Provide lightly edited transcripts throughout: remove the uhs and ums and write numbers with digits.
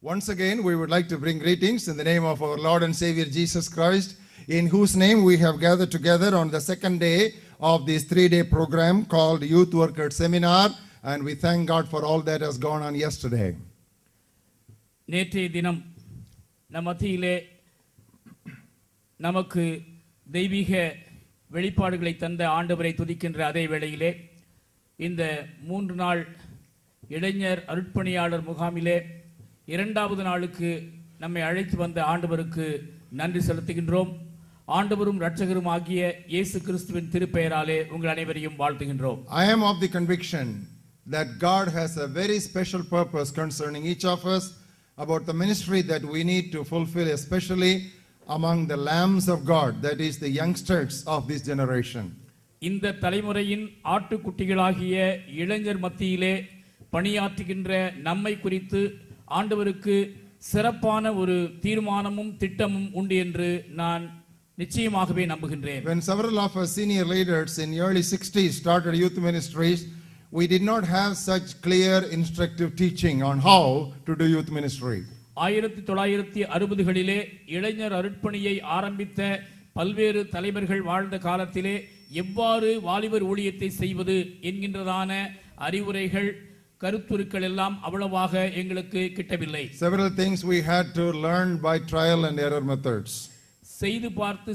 Once again, we would like to bring greetings in the name of our Lord and Savior Jesus Christ, in whose name we have gathered together on the second day of this 3-day program called Youth Worker Seminar, and we thank God for all that has gone on yesterday. நேற்றைய தினம் நம் மத்தியிலே நமக்கு தெய்வீக வெளிப்பாடுகளை தந்த ஆண்டவரை துதிக்கின்ற அதே வேளையிலே இந்த 3 நாள் இளைஞர் அருட்பணியாளர் முகாமிலே 2வது நாளுக்கு நம்மை அழைத்து வந்த ஆண்டவருக்கு நன்றி செலுத்துகின்றோம். ஆண்டவரும் இரட்சகரும் ஆகிய இயேசு கிறிஸ்துவின் திருப்பெயராலே உங்கள் அனைவரையும் வாழ்த்துகின்றோம். I am of the conviction that God has a very special purpose concerning each of us about the ministry that we need to fulfill, especially among the lambs of God, that is the youngsters of this generation. இந்த தலைமுறையின் ஆட்டுக்குட்டிகளாகிய இளைஞர் மத்தியிலே பணியாற்றுகின்ற நம்மை குறித்து ஆண்டவருக்கு சிறப்பான ஒரு தீர்மானமும் திட்டமும் உண்டு என்று நான் நிச்சயமாகவே நம்புகின்றேன். When several of our senior leaders in the early 60s started youth ministries, we did not have such clear instructive teaching on how to do youth ministry. 1960களிலே இளைஞர் அருட்பணியை ஆரம்பித்த பல்வேறு தலைவர்கள் வாழ்ந்த காலத்திலே எவ்வாறு வாலிபர் ஊழியத்தை செய்வது என்கின்றதான அறிவுரைகள் கருத்துருக்கள் எல்லாம் அவ்வளவாக எங்களுக்கு கிட்டவில்லை. Several things we had to learn by trial and error methods.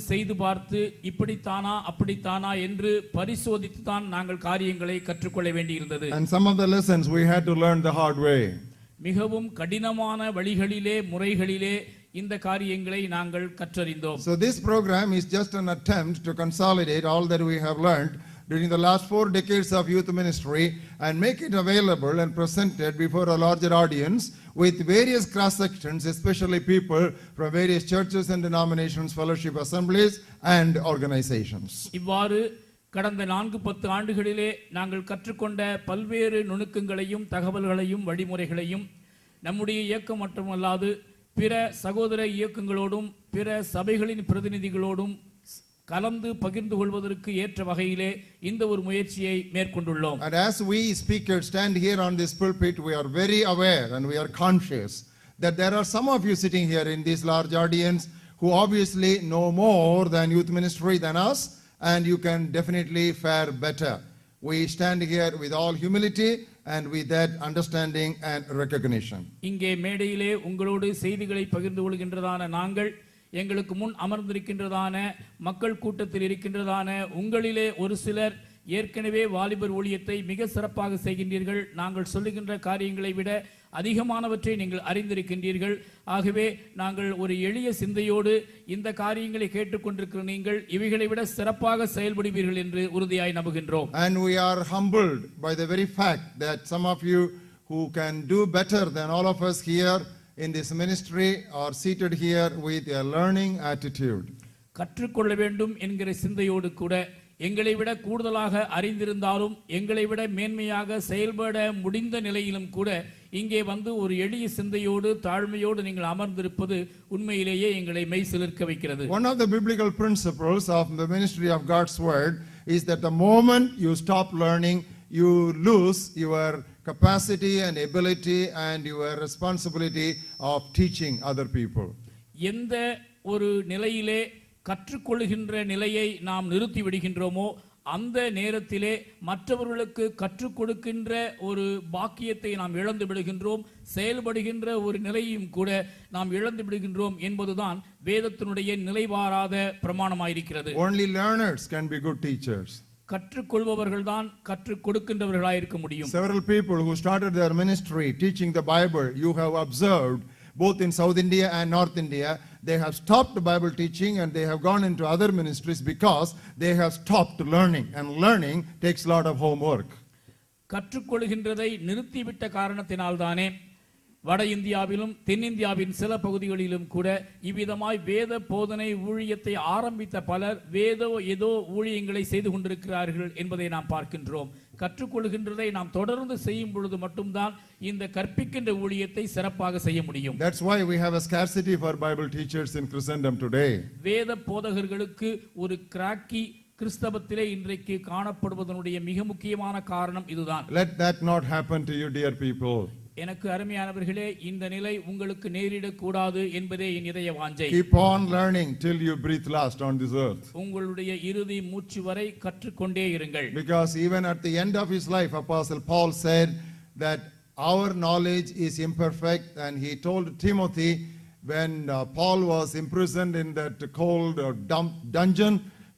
செய்து பார்த்து இப்படித்தானா அப்படித்தானா என்று பரிசோதித்து தான் நாங்கள் காரியங்களை கற்றுக்கொள்ள வேண்டியிருந்தது. And some of the lessons we had to learn the hard way. மிகவும் கடினமான வழிகளிலே முறைகளிலே இந்த காரியங்களை நாங்கள் கற்றறிந்தோம். So this program is just an attempt to consolidate all that we have learned during the last 4 decades of youth ministry and make it available and presented before a larger audience with various cross sections, especially people from various churches and denominations, fellowship assemblies and organizations. இவ்வாறு கடந்த 4-10 ஆண்டுகளிலே நாங்கள் கற்றுக்கொண்ட பல்வேறு நுணுக்கங்களையும் தகவல்களையும் வழிமுறைகளையும் நம்முடைய இயக்கம் மட்டுமல்லாது பிற சகோதர இயக்கங்களோடும் பிற சபைகளின் பிரதிநிதிகளோடும் கலந்து பகிர்ந்து கொள்வதற்கு ஏற்ற வகையிலே இந்த ஒரு முயற்சியை மேற்கொண்டுள்ளோம். And as we speakers stand here on this pulpit, we are very aware and we are conscious that there are some of you sitting here in this large audience who obviously know more than youth ministry than us, and you can definitely fare better. We stand here with all humility and with that understanding and recognition. இங்கே மேடையிலே உங்களோடு செய்திகளை பகிர்ந்து கொள்கின்றதான நாங்கள் எங்களுக்கு முன் அமர்ந்திருக்கின்றதான மக்கள் கூட்டத்தில் இருக்கின்றதான உங்களிலே ஒரு சிலர் ஏற்கனவே வாலிபர் ஊழியத்தை மிக சிறப்பாக செய்கின்றீர்கள். நாங்கள் சொல்லுகின்ற காரியங்களை விட அதிகமானவற்றை நீங்கள் அறிந்திருக்கின்றீர்கள். ஆகவே நாங்கள் ஒரு எளிய சிந்தையோடு இந்த காரியங்களை கேட்டுக்கொண்டிருக்கிற நீங்கள் இவைகளை விட சிறப்பாக செயல்படுவீர்கள் என்று உறுதியாய் நம்புகின்றோம். And we are humbled by the very fact that some of you who can do better than all of us here in this ministry are seated here with a learning attitude. கற்றுக்கொள்ள வேண்டும் என்கிற சிந்தையோடு கூட எங்களை விட கூடுதலாக அறிந்திருந்தாலும் எங்களை விட மேன்மையாக செயல்பட முடிந்த நிலையிலும் கூட இங்கே வந்து ஒரு எளிய சிந்தையோடு தாழ்மையோடு நீங்கள் அமர்ந்திருப்பது உண்மையிலேயே எங்களை மெய்சிலிர்க்க வைக்கிறது. One of the biblical principles of the ministry of God's word is that the moment you stop learning, you lose your capacity and ability and your responsibility of teaching other people. எந்த ஒரு நிலையிலே கற்றுக்கொள்கின்ற நிலையை நாம் நிறுத்தி விடுகின்றோமோ அந்த நேரத்திலே மற்றவர்களுக்கு கற்றுக் கொடுக்கின்ற ஒரு பாக்கியத்தை நாம் இழந்து விடுகின்றோம். செயல்படுகின்ற ஒரு நிலையும் கூட நாம் இழந்து விடுகின்றோம் என்பதுதான் வேதத்தினுடைய நிலைவாராத பிரமாணமாயிருக்கிறது. Only learners can be good teachers. கற்றுக்கொள்பவர்கள் தான் கற்றுக் கொடுக்கின்றவர்களாக இருக்க முடியும். Several people who started their ministry teaching the Bible, you have observed both in South India and North India, they have stopped Bible teaching and they have gone into other ministries because they have stopped learning, and learning takes a lot of homework. கற்றுக்கொள்கின்றதை நிறுத்திவிட்ட காரணத்தினால்தானே வட இந்தியாவிலும் தென்னிந்தியாவின் சில பகுதிகளிலும் கூட இவ்விதமாய் வேத போதனை ஊழியத்தை ஆரம்பித்த பலர் ஏதோ ஊழியங்களை செய்து கொண்டிருக்கிறார்கள் என்பதை நாம் பார்க்கின்றோம். கற்றுக்கொள்கின்றதை நாம் தொடர்ந்து செய்யும் பொழுது மட்டும்தான் இந்த கற்பிக்கின்ற ஊழியத்தை சிறப்பாக செய்ய முடியும். That's why we have a scarcity for Bible teachers in Christendom today. வேத போதகர்களுக்கு ஒரு கிராக்கி கிறிஸ்தவத்திலே இன்றைக்கு காணப்படுவதனுடைய மிக முக்கியமான காரணம் இதுதான். Let that not happen to you, dear people. எனக்கு அருமையானவர்களே, இந்த நிலை உங்களுக்கு நேரிடக்கூடாது என்பதே என் இதய வாஞ்சை. Keep on learning till you breathe last on this earth. உங்களுடைய இறுதி மூச்சு வரை கற்றுக்கொண்டே இருங்கள். Because even at the end of his life, Apostle Paul said that our knowledge is imperfect, and he told Timothy when Paul was imprisoned in that cold dungeon,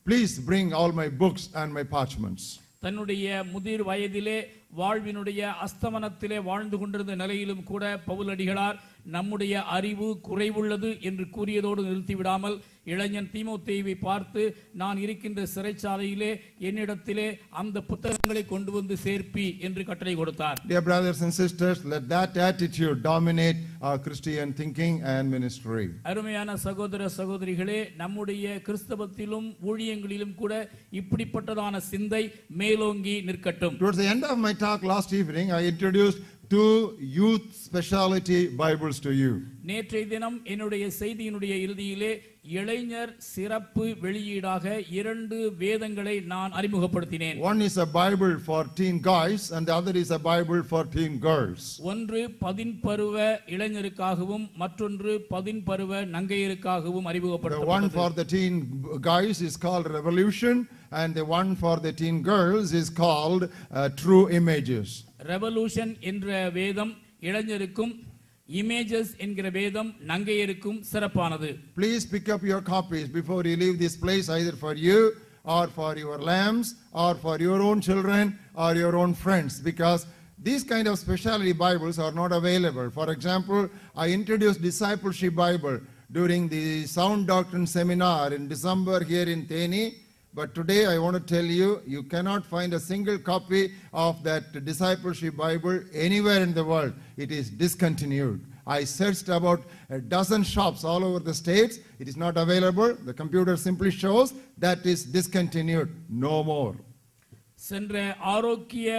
please bring all my books and my parchments. தன்னுடைய முதிர் வயதிலே வாழ்வினுடைய அஸ்தமனத்திலே வாழ்ந்து கொண்டிருந்த நிலையிலும் கூட பவுலடிகளார் நம்முடைய அறிவு குறைவுள்ளது என்று கூறியதோடு நிறுத்திவிடாமல் இளைஞன் தீமோத்தேயுவை பார்த்து, நான் இருக்கின்ற சிறைச்சாலையிலே என்னிடத்திலே அந்த புத்தகங்களை கொண்டு வந்து சேர்ப்பி என்று கட்டளை கொடுத்தார். Dear brothers and sisters, let that attitude dominate our Christian thinking and ministry. அருமையான சகோதர சகோதரிகளே, நம்முடைய கிறிஸ்தவத்திலும் ஊழியங்களிலும் கூட இப்படிப்பட்டதான சிந்தை மேலோங்கி நிற்கட்டும். Towards the end of my talk last evening, I introduced two youth specialty Bibles to you. நேற்றைய தினம் என்னுடைய செய்தியினுடைய இறுதியிலே இளைஞர் சிறப்பு வெளியீடாக 2 வேதங்களை நான் அறிமுகப்படுத்தினேன். One is a Bible for teen guys and the other is a Bible for teen girls. ஒன்று 10 பருவ இளைஞருக்காகவும் மற்றொன்று 10 பருவ நங்கையருக்காகவும் The அறிமுகப்படுத்தப்பட்டது. one for the teen guys is called Revolution, and the one for the teen girls is called True Images. Revolution என்ற வேதம் இளைஞருக்கும், images என்கிற வேதம் நங்கையருக்கும் சிறப்பானது. Please pick up your copies before you leave this place, either for you or for your lambs or for your own children or your own friends, because these kind of specialty Bibles are not available. For example, I introduced Discipleship Bible during the Sound Doctrine Seminar in December here in Theni. But today I want to tell you, you cannot find a single copy of that Discipleship Bible anywhere in the world. It is discontinued. I searched about a dozen shops all over the states. It is not available. The computer simply shows that is discontinued. No more. சென்ற ஆரோக்கிய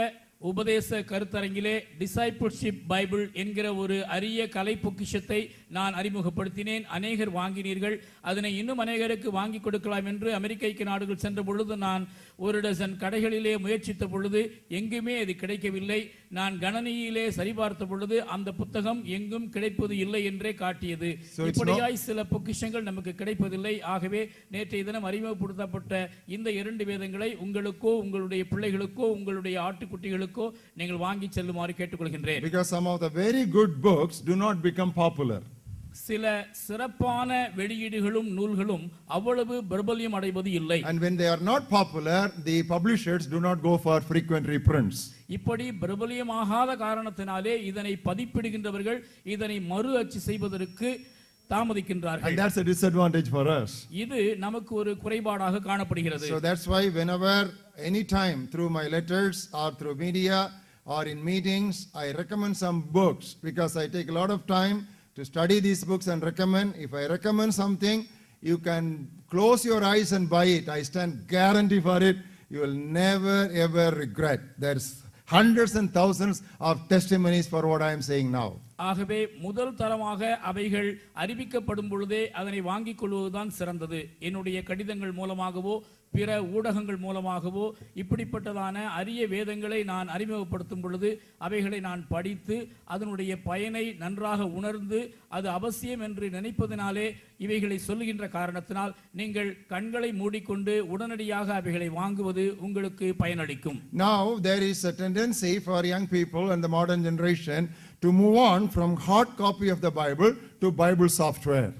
உபதேச கருத்தரங்கிலே discipleship Bible என்கிற ஒரு அரிய கலை பொக்கிஷத்தை நான் அறிமுகப்படுத்தினேன். அநேகர் வாங்கினீர்கள். அதனை இன்னும் அநேகருக்கு வாங்கி கொடுக்கலாம் என்று அமெரிக்க ஐக்கிய நாடுகள் சென்ற பொழுது நான் 1 டஜன் கடைகளிலே முயற்சித்த பொழுது எங்குமே அது கிடைக்கவில்லை. நான் கணனியிலே சரிபார்த்த பொழுது அந்த புத்தகம் எங்கும் கிடைப்பது இல்லை என்றே காட்டியது. இப்படியாய் சில பொக்கிஷங்கள் நமக்கு கிடைப்பதில்லை. ஆகவே நேற்றைய தினம் அறிமுகப்படுத்தப்பட்ட இந்த 2 வேதங்களை உங்களுக்கோ உங்களுடைய பிள்ளைகளுக்கோ உங்களுடைய ஆட்டுக்குட்டிகளுக்கோ நீங்கள் வாங்கி செல்லுமாறு கேட்டுக்கொள்கின்றேன். Because some of the very good books do not become popular. சில சிறப்பான வெளியீடுகளும் நூல்களும் அவ்வளவு பிரபல்யம் அடைவது இல்லை. And when they are not popular, the publishers do not go for frequent reprints. இப்படி பிரபல்யமாகாத காரணத்தினாலே இதனை பதிப்பிடுகின்றவர்கள் இதனை மறு அச்சு செய்வதற்கு தாமதிக்கின்றார்கள். And that's a disadvantage for us. இது நமக்கு ஒரு குறைபாடாக காணப்படுகிறது. So that's why whenever, anytime, through my letters or through media or in meetings, I recommend some books, because I take a lot of time to study these books and recommend. If I recommend something, you can close your eyes and buy it. I stand guarantee for it. You will never ever regret. There's hundreds and thousands of testimonies for what I am saying now. ஆகவே முதல் தரமாக அவைகள் அறிவிக்கப்படும் பொழுதே அதனை வாங்கிக் கொள்வதுதான் சிறந்தது. என்னுடைய கடிதங்கள் மூலமாகவோ பிற ஊடகங்கள் மூலமாகவோ இப்படிப்பட்டதான அரிய வேதங்களை நான் அறிமுகப்படுத்தும் பொழுது அவைகளை நான் படித்து அதனுடைய பயனை நன்றாக உணர்ந்து அது அவசியம் என்று நினைப்பதனாலே இவைகளை சொல்லுகின்ற காரணத்தினால் நீங்கள் கண்களை மூடிக்கொண்டு உடனடியாக அவைகளை வாங்குவது உங்களுக்கு பயனளிக்கும். Now there is a tendency for young people and the modern generation to move on from hard copy of the Bible to Bible software.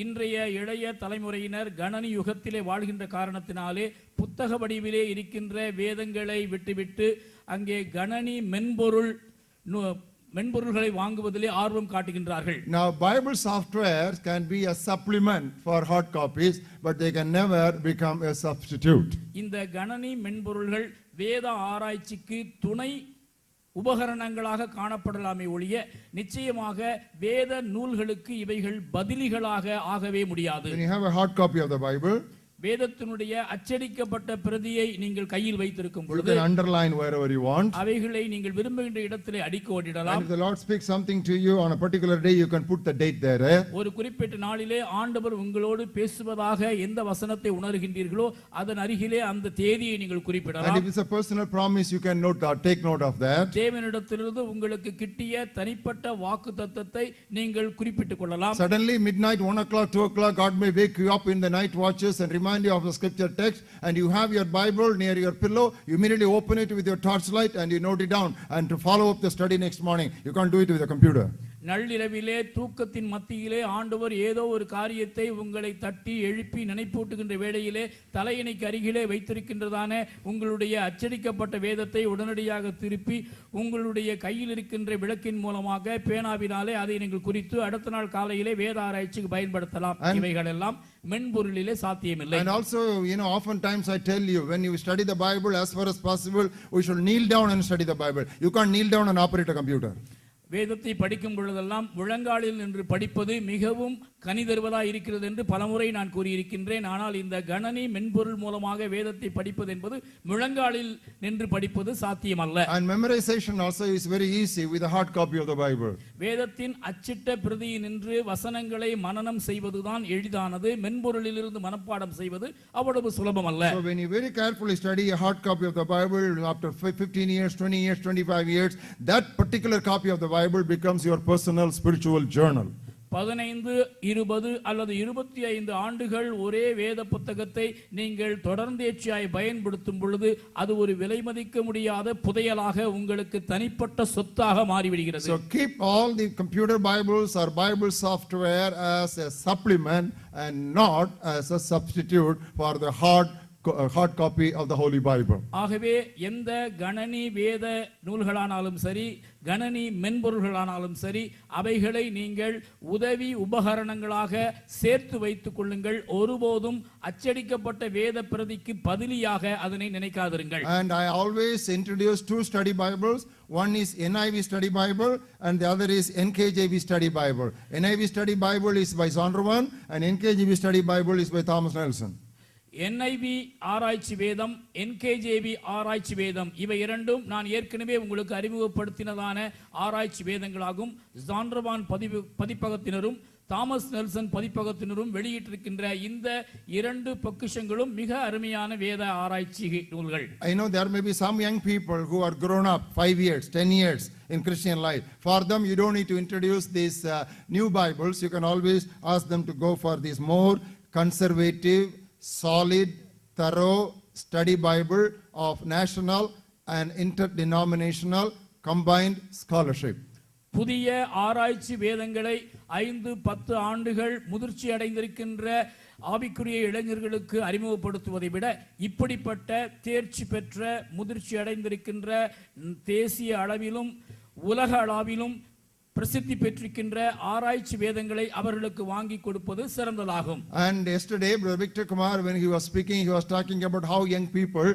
இன்றைய இளைய தலைமுறையினர் கணனி யுகத்திலே வாழ்கின்ற காரணத்தினாலே புத்தக வடிவிலே இருக்கின்ற வேதங்களை விட்டுவிட்டு அங்கே கணனி மென்பொருள்களை வாங்குவதிலே ஆர்வம் காட்டுகின்றார்கள். Now Bible software can be a supplement for hard copies, but they can never become a substitute. இந்த கணனி மென்பொருள்கள் வேத ஆராய்ச்சிக்கு துணை உபகரணங்களாக காணப்படலாமே ஒழிய நிச்சயமாக வேத நூல்களுக்கு இவைகள் பதிலிகளாக ஆகவே முடியாது. When you have a hard copy of the Bible, வேதத்தினுடைய அச்சடிக்கப்பட்ட பிரதியை நீங்கள் கையில் வைத்திருக்கும் You பொழுது can underline wherever you want. அவைகளை நீங்கள் விரும்புகின்ற இடத்திலே And அடிக்கோடிடலாம். if the Lord speaks something to you on a particular day, you can put the date there. ஒரு குறிப்பிட்ட நாளிலே ஆண்டவர் உங்களோடு பேசுவதாக எந்த வசனத்தை உணர்கின்றீர்களோ அதன் அருகிலே அந்த தேதியை நீங்கள் And குறிப்பிடலாம். if it's a personal promise, you can take note of that. தேவனிடத்திலிருந்து உங்களுக்கு கிட்டிய தனிப்பட்ட வாக்குத்தத்தத்தை நீங்கள் குறிப்பிட்டுக் கொள்ளலாம். Suddenly, midnight, 1 o'clock, 2 o'clock, God may wake you up in the night watches and remind you of the scripture text, and you have your Bible near your pillow. You immediately open it with your torchlight and you note it down. And to follow up the study next morning, you can't do it with a computer. நள்ளிரவிலே தூக்கத்தின் மத்தியிலே ஆண்டவர் ஏதோ ஒரு காரியத்தை உங்களை தட்டி எழுப்பி நினைப்பூட்டுகின்ற வேளையிலே தலையணைக்கு அருகிலே வைத்திருக்கின்றதான உங்களுடைய அச்சடிக்கப்பட்ட வேதத்தை உடனடியாக திருப்பி உங்களுடைய கையில் இருக்கின்ற விளக்கின் மூலமாக பேனாவினாலே அதை நீங்கள் குறித்து அடுத்த நாள் காலையிலே வேத ஆராய்ச்சிக்கு பயன்படுத்தலாம். இவைகள் எல்லாம் மென்பொருளிலே சாத்தியமில்லை. And also, oftentimes I tell you, when you study the Bible, as far as possible, we should kneel down and study the Bible. You can't kneel down and operate a computer. வேதத்தை படிக்கும் பொழுதெல்லாம் முழங்காலில் நின்று படிப்பது மிகவும் கனி தருவதாக இருக்கிறது என்று பலமுறை நான் கூறியிருக்கின்றேன். ஆனால் இந்த கணனி மென்பொருள் மூலமாக வேதத்தை படிப்பது என்பது முழங்காலில் நின்று படிப்பது சாத்தியமல்ல. And memorization also is very easy with a hard copy of the Bible. வேதத்தின் அச்சிட்ட பிரதியில் நின்று வசனங்களை மனனம் செய்வதுதான் எளிதானது. மென்பொருளிலிருந்து மனப்பாடம் செய்வது அவ்வளவு சுலபம் அல்ல. So when you very carefully study a hard copy of the Bible after 15 years, 20 years, 25 years, that particular copy of the Bible becomes your personal spiritual journal. 15, 20 அல்லது 25 ஆண்டுகள் ஒரே வேத புத்தகத்தை நீங்கள் தொடர்ந்தேர்ச்சியாய் பயன்படுத்தும் பொழுது அது ஒரு விலை மதிக்க முடியாத புதையலாக உங்களுக்கு தனிப்பட்ட சொத்தாக மாறிவிடுகிறது. So keep all the computer Bibles or Bible software as a supplement and not as a substitute for the hard copy of the Holy Bible. ஆகவே எந்த கணனி வேத நூல்களானாலும் சரி, கணனி மென்பொருள்களானாலும் சரி, அவைகளை நீங்கள் உதவி உபகரணங்களாக சேர்த்து வைத்துக் கொள்ளுங்கள். ஒருபோதும் அச்சடிக்கப்பட்ட வேத பிரதிக்கு பதிலியாக அதனை நினைக்காதிருங்கள். And I always introduce two study Bibles. One is NIV Study Bible and the other is NKJV Study Bible. NIV Study Bible is by Zondervan and NKJV Study Bible is by Thomas Nelson. NIV ஆராய்ச்சி வேதம், NKJV ஆராய்ச்சி வேதம், இவை இரண்டும் நான் ஏற்கனவே உங்களுக்கு அறிமுகப்படுத்தினதான ஆராய்ச்சி வேதங்களாகும். ஜான்ரவான் பதிப்பகத்தினரும் தாமஸ் நெல்சன் பதிப்பகத்தினரும் வெளியிட்டிருக்கின்ற இந்த இரண்டு பொக்கிஷங்களும் மிக அருமையான வேத ஆராய்ச்சி நூல்கள். I know there may be some young people who are grown up 5 years, 10 years in Christian life. For them, you don't need to introduce these new Bibles. You can always ask them to go for these more conservative, solid, thorough study Bible of national and interdenominational combined scholarship. புதிய ஆராய்ச்சி வேதங்களை 5-10 ஆண்டுகள் முதிர்ச்சி அடைந்திருக்கின்ற ஆவிக்குரிய இளைஞர்களுக்கு அறிமுகப்படுத்துவதை விட இப்படிப்பட்ட தேர்ச்சி பெற்ற முதிர்ச்சி அடைந்திருக்கின்ற தேசிய அளவிலும் உலக அளவிலும் பிரசித்தி பெற்றிருக்கின்ற ஆராய்ச்சி வேதங்களை அவர்களுக்கு வாங்கி கொடுப்பது சிறந்ததாகும். And yesterday, Brother Victor Kumar, when he was speaking, he was talking about how young people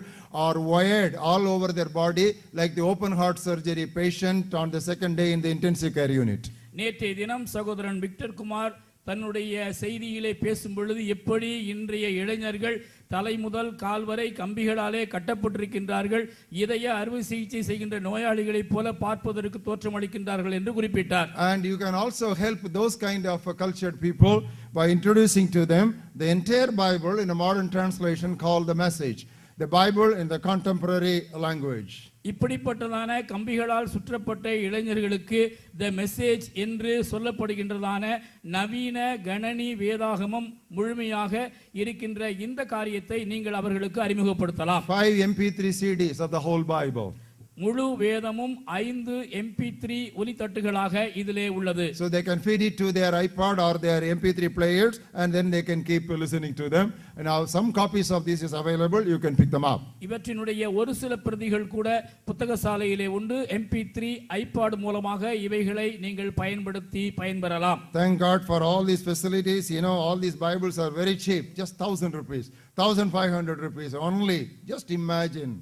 are wired all over their body like the open heart surgery patient on the second day in the intensive care unit. நேற்றைய தினம் சகோதரன் Victor Kumar தன்னுடைய செய்தியிலே பேசும் பொழுது எப்படி இன்றைய இளைஞர்கள் தலை முதல் கால் வரை கம்பிகளாலே கட்டப்பட்டிருக்கின்றார்கள், இதய அறுவை சிகிச்சை செய்கின்ற நோயாளிகளைப் போல பார்ப்பதற்கு தோற்றமளிக்கின்றார்கள் என்று குறிப்பிட்டார். And you can also help those kind of cultured people by introducing to them the entire Bible in a modern translation called the Message, the Bible in the contemporary language. இப்படிப்பட்டதான கம்பிகளால் சுற்றப்பட்ட இளைஞர்களுக்கு த மெசேஜ் என்று சொல்லப்படுகின்றதான நவீன கணனி வேதாகமம் முழுமையாக இருக்கின்ற இந்த காரியத்தை நீங்கள் அவர்களுக்கு அறிமுகப்படுத்தலாம். 5 MP3 CDs of the whole Bible. முழு வேதமும் 5 MP3 ஒலித்தட்டுகளாக இதிலே உள்ளது. So they can feed it to their iPod or their MP3 players and then they can keep listening to them. And now some copies of this is available, you can pick them up. இவற்றினுடைய ஒரு சில பிரதிகள் கூட புத்தக சாலையிலே உண்டு. MP3 iPod மூலமாக இவைகளை நீங்கள் பயன்படுத்தி பயன்பெறலாம். Thank God for all these facilities. All these Bibles are very cheap, just 1,000 rupees, 1,500 rupees only. Just imagine.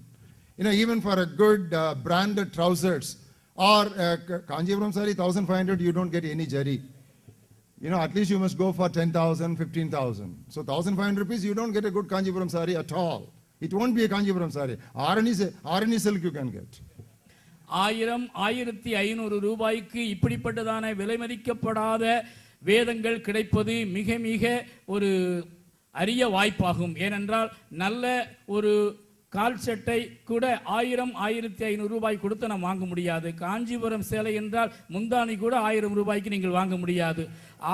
Even for a good branded trousers or Kanjivaram sari 1,500, you don't get any jari. You know, at least you must go for 10,000, 15,000. So 1,500 rupees, you don't get a good Kanjipuram sari at all. It won't be a Kanjipuram sari. Arani silk you can get. 1000 1500 ரூபாய்க்கு இப்படிப்பட்டதான விலைமதிக்கப்படாத வேதங்கள் கிடைப்பது மிக மிக ஒரு அரிய வாய்ப்பாகும். ஏனென்றால் நல்ல ஒரு கால் சட்டை கூட 1000 1500 ரூபாய் கொடுத்து நாம் வாங்க முடியாது. காஞ்சிபுரம் சேலை என்றால் முந்தானி கூட 1000 ரூபாய்க்கு நீங்கள் வாங்க முடியாது.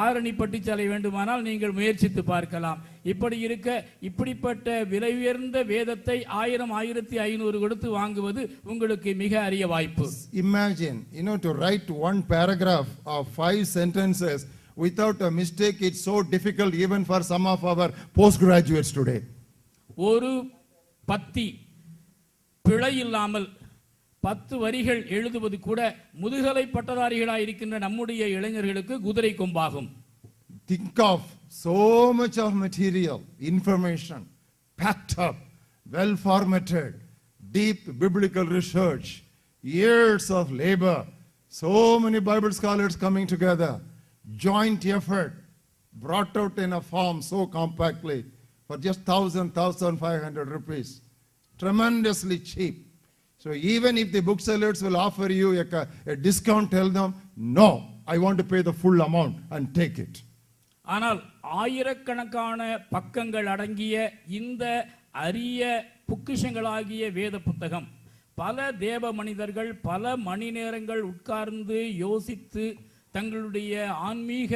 ஆரணி பட்டு சேலை வேண்டுமானால் நீங்கள் முயற்சித்து பார்க்கலாம். இப்படி இருக்க இப்படிப்பட்ட விலை உயர்ந்த வேதத்தை 1000 1500 கொடுத்து வாங்குவது உங்களுக்கு மிக அரிய வாய்ப்பு. Imagine, to write one paragraph of 5 sentences without a mistake, it's so difficult even for some of our postgraduates today. ஒரு பத்தி பிழை இல்லாமல் 10 வரிகள் எழுதுவது கூட முதுகலை பட்டதாரிகளாய் இருக்கின்ற நம்முடைய இளைஞர்களுக்கு குதிரை கொம்பாகும். Think of so much of material, information, packed up, well formatted, deep biblical research, years of labor, so many Bible scholars coming together, joint effort, brought out in a form so compactly for just 1,500 rupees. Tremendously cheap. So even if the booksellers will offer you a discount, tell them, no, I want to pay the full amount and take it. ஆனால் ஆயிரக்கணக்கான பக்கங்கள் அடங்கிய இந்த அரிய பொக்கிஷங்களாகிய வேத புத்தகம் பல தேவ மனிதர்கள் பல மணி நேரங்கள் உட்கார்ந்து யோசித்து தங்களுடைய ஆன்மீக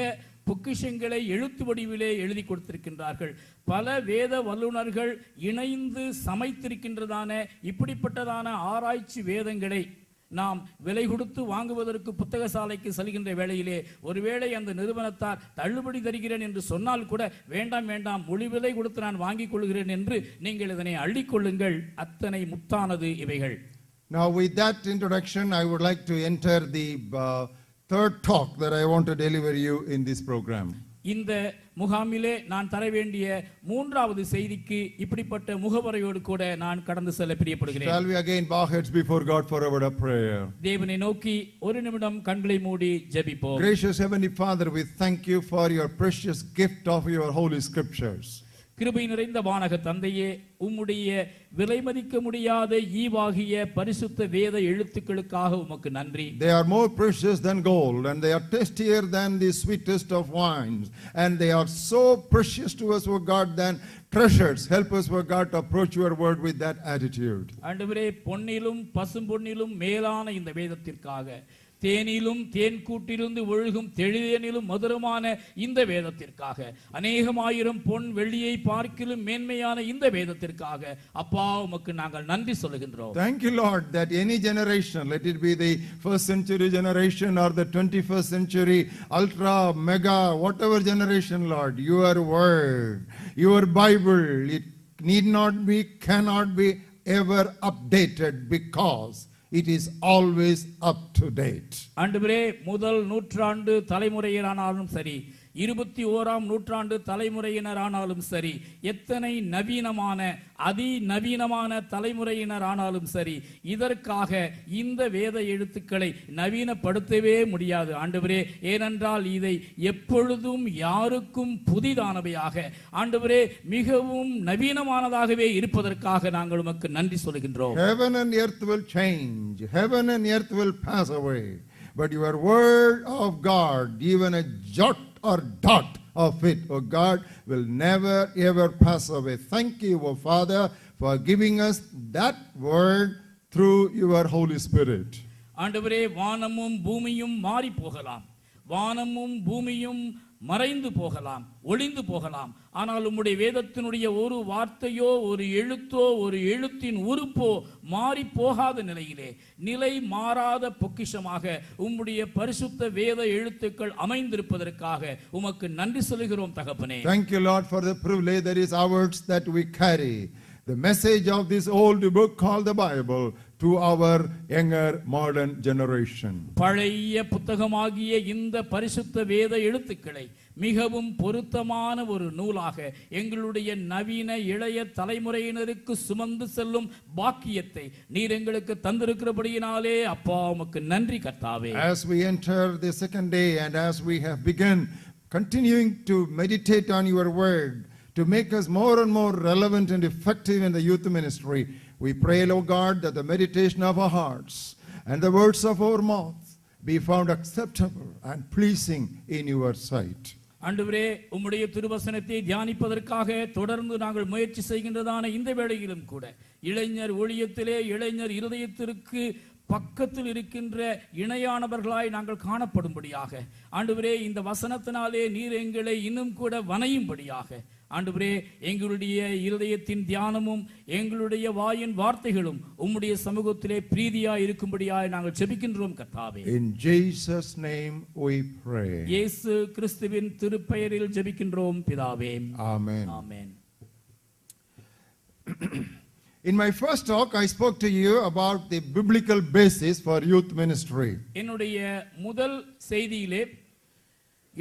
பொக்கிஷங்களை எழுத்து வடிவிலே எழுதி கொடுத்திருக்கின்றார்கள். பல வேத வல்லுநர்கள் இணைந்து சமைத்திருக்கின்றதான இப்படிப்பட்டதான ஆராய்ச்சி வேதங்களை நாம் விலை கொடுத்து வாங்குவதற்கு புத்தக சாலைக்கு செல்கின்ற வேளையிலே ஒருவேளை அந்த நிறுவனத்தார் தள்ளுபடி தருகிறேன் என்று சொன்னால் கூட வேண்டாம் வேண்டாம் முழு விலை கொடுத்து நான் வாங்கிக் கொள்கிறேன் என்று நீங்கள் இதனை அள்ளிக்கொள்ளுங்கள். அத்தனை முத்தானது இவைகள். Now with that introduction, I would like to enter the third talk that I want to deliver you in this program. இந்த முகாமிலே நான் தர வேண்டிய மூன்றாவது செய்திக்கு இப்படிப்பட்ட முகவரையோடு கூட நான் கடந்து செல்ல பிரியப்படுகிறேன். Shall we again bow heads before God for a word of prayer? தேவனை நோக்கி ஒரு நிமிடம் கண்களை மூடி ஜெபிப்போம். Gracious Heavenly Father, we thank you for your precious gift of your holy scriptures. கிருபை நிறைந்த வானக தந்தையே, உம்முடைய விலைமதிக்க முடியாத ஈவாகிய பரிசுத்த வேத எழுத்துக்களுக்காக உமக்கு நன்றி. They are more precious than gold, and they are tastier than the sweetest of wines, and they are so precious to us, O God, than treasures. Help us, O God, to approach your word with that attitude. ஆண்டவரே, பொன்னிலும் பசும்பொன்னிலும் மேலான இந்த வேதத்திற்காக, தேனிலும் தேன் கூட்டிலிருந்து ஒழுகும் தெளிதேனிலும் மதுரமான இந்த வேதத்திற்காக, அநேகமாயிரம் பொன் வெள்ளியை பார்க்கிலும் மேன்மையான இந்த வேதத்திற்காக அப்பா உமக்கு நாங்கள் நன்றி சொல்லுகின்றோம். Thank you, Lord, that any generation, let it be the first century generation or the 21st century ultra mega whatever generation, Lord, your word, your Bible, it need not be, cannot be ever updated because it is always up to date. ஆண்டவரே, முதல் நூற்றாண்டு தலைமுறையினரானாலும் சரி, 21ஆம் நூற்றாண்டு தலைமுறையினரானாலும் சரி, எத்தனை நவீனமான அதிநவீனமான தலைமுறையினரானாலும் சரி, இதற்காக இந்த வேத எழுத்துக்களை நவீனப்படுத்தவே முடியாது ஆண்டவரே. ஏனென்றால் இதை எப்பொழுதும் யாருக்கும் புதிதானவையாக ஆண்டவரே மிகவும் நவீனமானதாகவே இருப்பதற்காக நாங்கள் உமக்கு நன்றி சொல்கின்றோம். Heaven and earth will change, heaven and earth will pass away, but your word of God, even a jot or dot of it, O God, will never ever pass away. Thank you, O Father, for giving us that word through your Holy Spirit. ஆண்டவரே, வானமும் பூமியும் மாறி போகலாம், வானமும் பூமியும் மறைந்து போகலாம், ஒளிந்து போகலாம், ஆனால் உம்முடைய வேதத்தினுடைய ஒரு வார்த்தையோ ஒரு எழுத்தோ ஒரு எழுத்தின் உறுப்போ மாறி போகாத நிலையிலே நிலை மாறாத பொக்கிஷமாக உம்முடைய பரிசுத்த வேத எழுத்துக்கள் அமைந்திருப்பதற்காக உமக்கு நன்றி சொல்கிறோம் தகப்பனே. Thank you, Lord, for the privilege that is ours that we carry the message of this old book called the Bible to our younger modern generation. பழைய புத்தகமாகிய இந்த பரிசுத்த வேத எழுத்துக்களை மிகவும் பொருத்தமான ஒரு நூலாக எங்களுடைய நவீன இளைய தலைமுறையினருக்கு சுமந்து செல்லும் பாக்கியத்தை நீர் எங்களுக்கு தந்திருக்கிறபடியினாலே அப்பா உமக்கு நன்றி கர்த்தாவே. As we enter the second day and as we have begun continuing to meditate on your word, to make us more and more relevant and effective in the youth ministry. We pray, Lord God, that the meditation of our hearts and the words of our mouth be found acceptable and pleasing in your sight. ஆண்டவரே, உம்முடைய திருவசனத்தை தியானிப்பதற்காக தொடர்ந்து நாங்கள் முயற்சி செய்கின்றதான இந்த வேளையிலும் கூட இளைஞர் ஊழியத்திலே இளைஞர் இருதயத்திற்கு பக்கத்தில் இருக்கின்ற இணையானவர்களாய் நாங்கள் காணப்படும்படியாக ஆண்டவரே, இந்த வசனத்தினாலே நீர் எங்களை இன்னும் கூட வணையும்படியாக ஆண்டவரே, எங்களுடைய இருதயத்தின் தியானமும் எங்களுடைய வாயின் வார்த்தைகளும் உம்முடைய சமூகத்திலே பிரீதியாய் இருக்கும்படியாய் நாங்கள் ஜெபிக்கின்றோம் கர்த்தாவே. In Jesus' name we pray. இயேசு கிறிஸ்துவின் திருப்பெயரில் ஜெபிக்கின்றோம் பிதாவே. Amen. Amen. In my first talk, I spoke to you about the biblical basis for youth ministry. என்னுடைய முதல் செய்தியிலே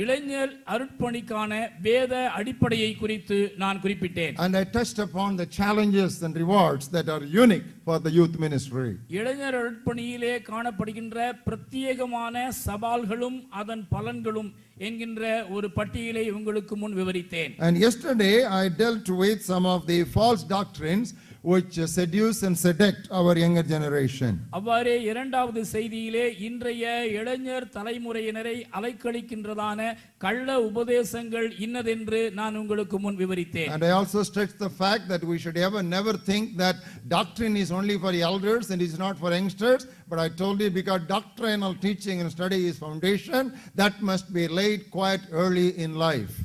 இளைஞர் அருட்பணிக்கான வேத அடிப்படையை குறித்து நான் குறிப்பிட்டேன். And I touched upon the challenges and rewards that are unique for the youth ministry. இளைஞர் அருட்பணியிலே காணப்படுகின்ற பிரத்யேகமான சவால்களும் அதன் பலன்களும் என்கின்ற ஒரு பட்டியலை உங்களுக்கு முன் விவரித்தேன். And yesterday I dealt with some of the false doctrines which seduce and seduct our younger generation. அவ்வாறே இரண்டாவது செய்தியிலே இன்றைய இளைஞர் தலைமுறையினரை அலைக்கழிக்கின்றதான கள்ள உபதேசங்கள் இன்னதென்று நான் உங்களுக்கு முன் விவரித்தேன். And I also stressed the fact that we should never think that doctrine is only for elders and is not for youngsters. But I told you, because doctrinal teaching and study is foundation, that must be laid quite early in life.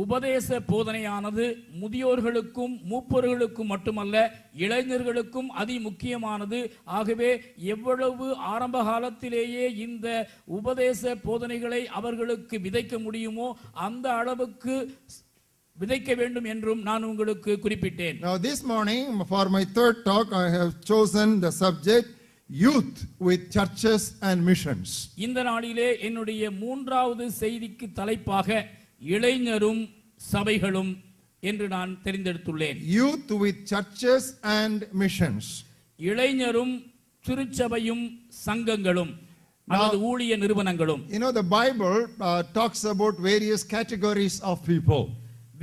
உபதேச போதனையானது முதியோர்களுக்கும் மூப்பர்களுக்கும் மட்டுமல்ல இளைஞர்களுக்கும் அதி முக்கியமானது. ஆகவே எவ்வளவு ஆரம்ப காலத்திலேயே இந்த உபதேச போதனைகளை அவர்களுக்கு விதைக்க முடியுமோ அந்த அளவுக்கு விதைக்க வேண்டும் என்றும் நான் உங்களுக்கு குறிப்பிட்டேன். Now this morning for my third talk I have chosen the subject youth with churches and missions. இந்த நாளிலே என்னுடைய மூன்றாவது செய்திக்கு தலைப்பாக இளைஞரும் சபைகளும் என்று நான் தெரிந்தெடுத்துள்ளேன். Youth with churches and missions. இளைஞரும் திருச்சபையும் சங்கங்களும் அல்லது ஊழிய நிறுவனங்களும். You know, the Bible talks about various categories of people.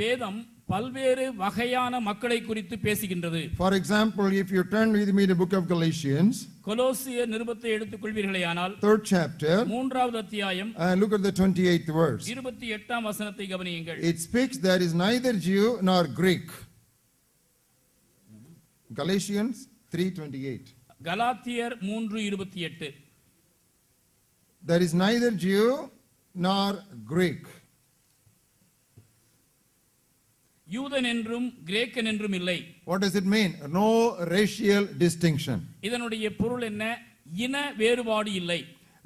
வேதம் பல்வேறு வகையான மக்களை குறித்து பேசுகின்றது. For example, if you turn with me to the book of Galatians, கொலோசியர் நிருபத்தை எடுத்துக்கொள்வீர்களேயானால் 3rd chapter, மூன்றாவது அத்தியாயம் and look at the 28th verse. 28ஆம் வசனத்தை கவனியுங்கள். It speaks, there is neither Jew nor Greek. Galatians 3:28. கலாத்தியர் 3:28. There is neither Jew nor Greek. யூதன் என்றும் கிரேக்கன் என்றும் இல்லை. What does it mean? No racial distinction. இதனுடைய பொருள் என்ன? இன வேறுபாடு இல்லை.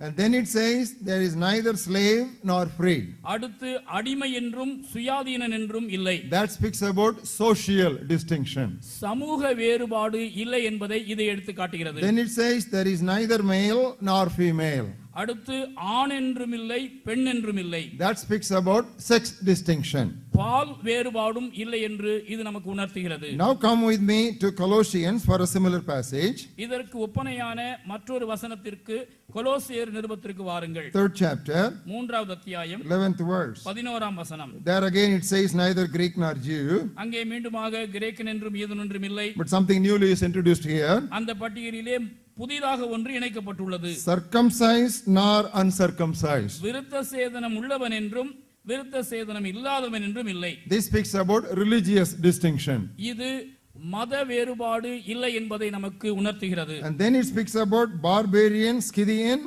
And then it says there is neither slave nor free. அடுத்து அடிமை என்றும் சுயாதீனன் என்றும் இல்லை. That speaks about social distinction. சமூக வேறுபாடு இல்லை என்பதை இது எடுத்து காட்டுகிறது. Then it says there is neither male nor female. அடுத்து ஆண் என்றும் இல்லை பெண் என்றும் இல்லை. That speaks about sex distinction. பால் வேறுபாடும் இல்லை என்று இது நமக்கு உணர்த்துகிறது. Now come with me to Colossians for a similar passage. இதற்கு ஒப்பனையான மற்றொரு வசனத்திற்கு கொலோசியர் நிருபத்திற்கு வாருங்கள். 3rd chapter, மூன்றாவது அத்தியாயம் 11th verse. 11ஆம் வசனம். There again it says neither Greek nor Jew. அங்கே மீண்டுமாக கிரேக்கன் என்றும் யூதன் என்றும் இல்லை. But something newly is introduced here. அந்த பட்டியலிலே புதிதாக ஒன்று இணைக்கப்பட்டுள்ளது. Circumcised nor uncircumcised. விருத்த சேதனம் உள்ளவன் என்றும் விருத்த சேதனம் இல்லாதவன் என்றும் இல்லை. This speaks about religious distinction. இது மத வேறுபாடு இல்லை என்பதை நமக்கு உணர்த்துகிறது. And then it speaks about barbarian, Scythian,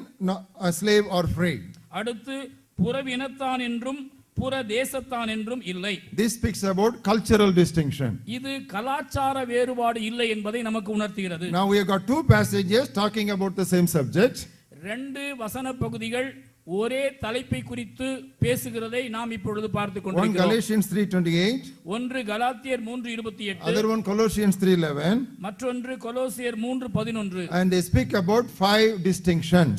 a slave or free. அடுத்து புறவினத்தான் என்றும் புற தேசத்தான் என்றும் இல்லை. This speaks about cultural distinction. இது கலாச்சார வேறுபாடு இல்லை என்பதை நமக்கு உணர்த்துகிறது. Now we have got two passages talking about the same subject. ரெண்டு வசன பகுதிகள் ஒரே தலைப்பை குறித்து பேசுகிறதை நாம் இப்பொழுது பார்த்துக் One கொண்டிருக்கிறோம். Galatians 3:28, ஒன்று கலாத்தியர் 3:28, other one Colossians 3:11, மற்றொன்று கொலோசியர் 3:11. and they speak about 5 distinctions.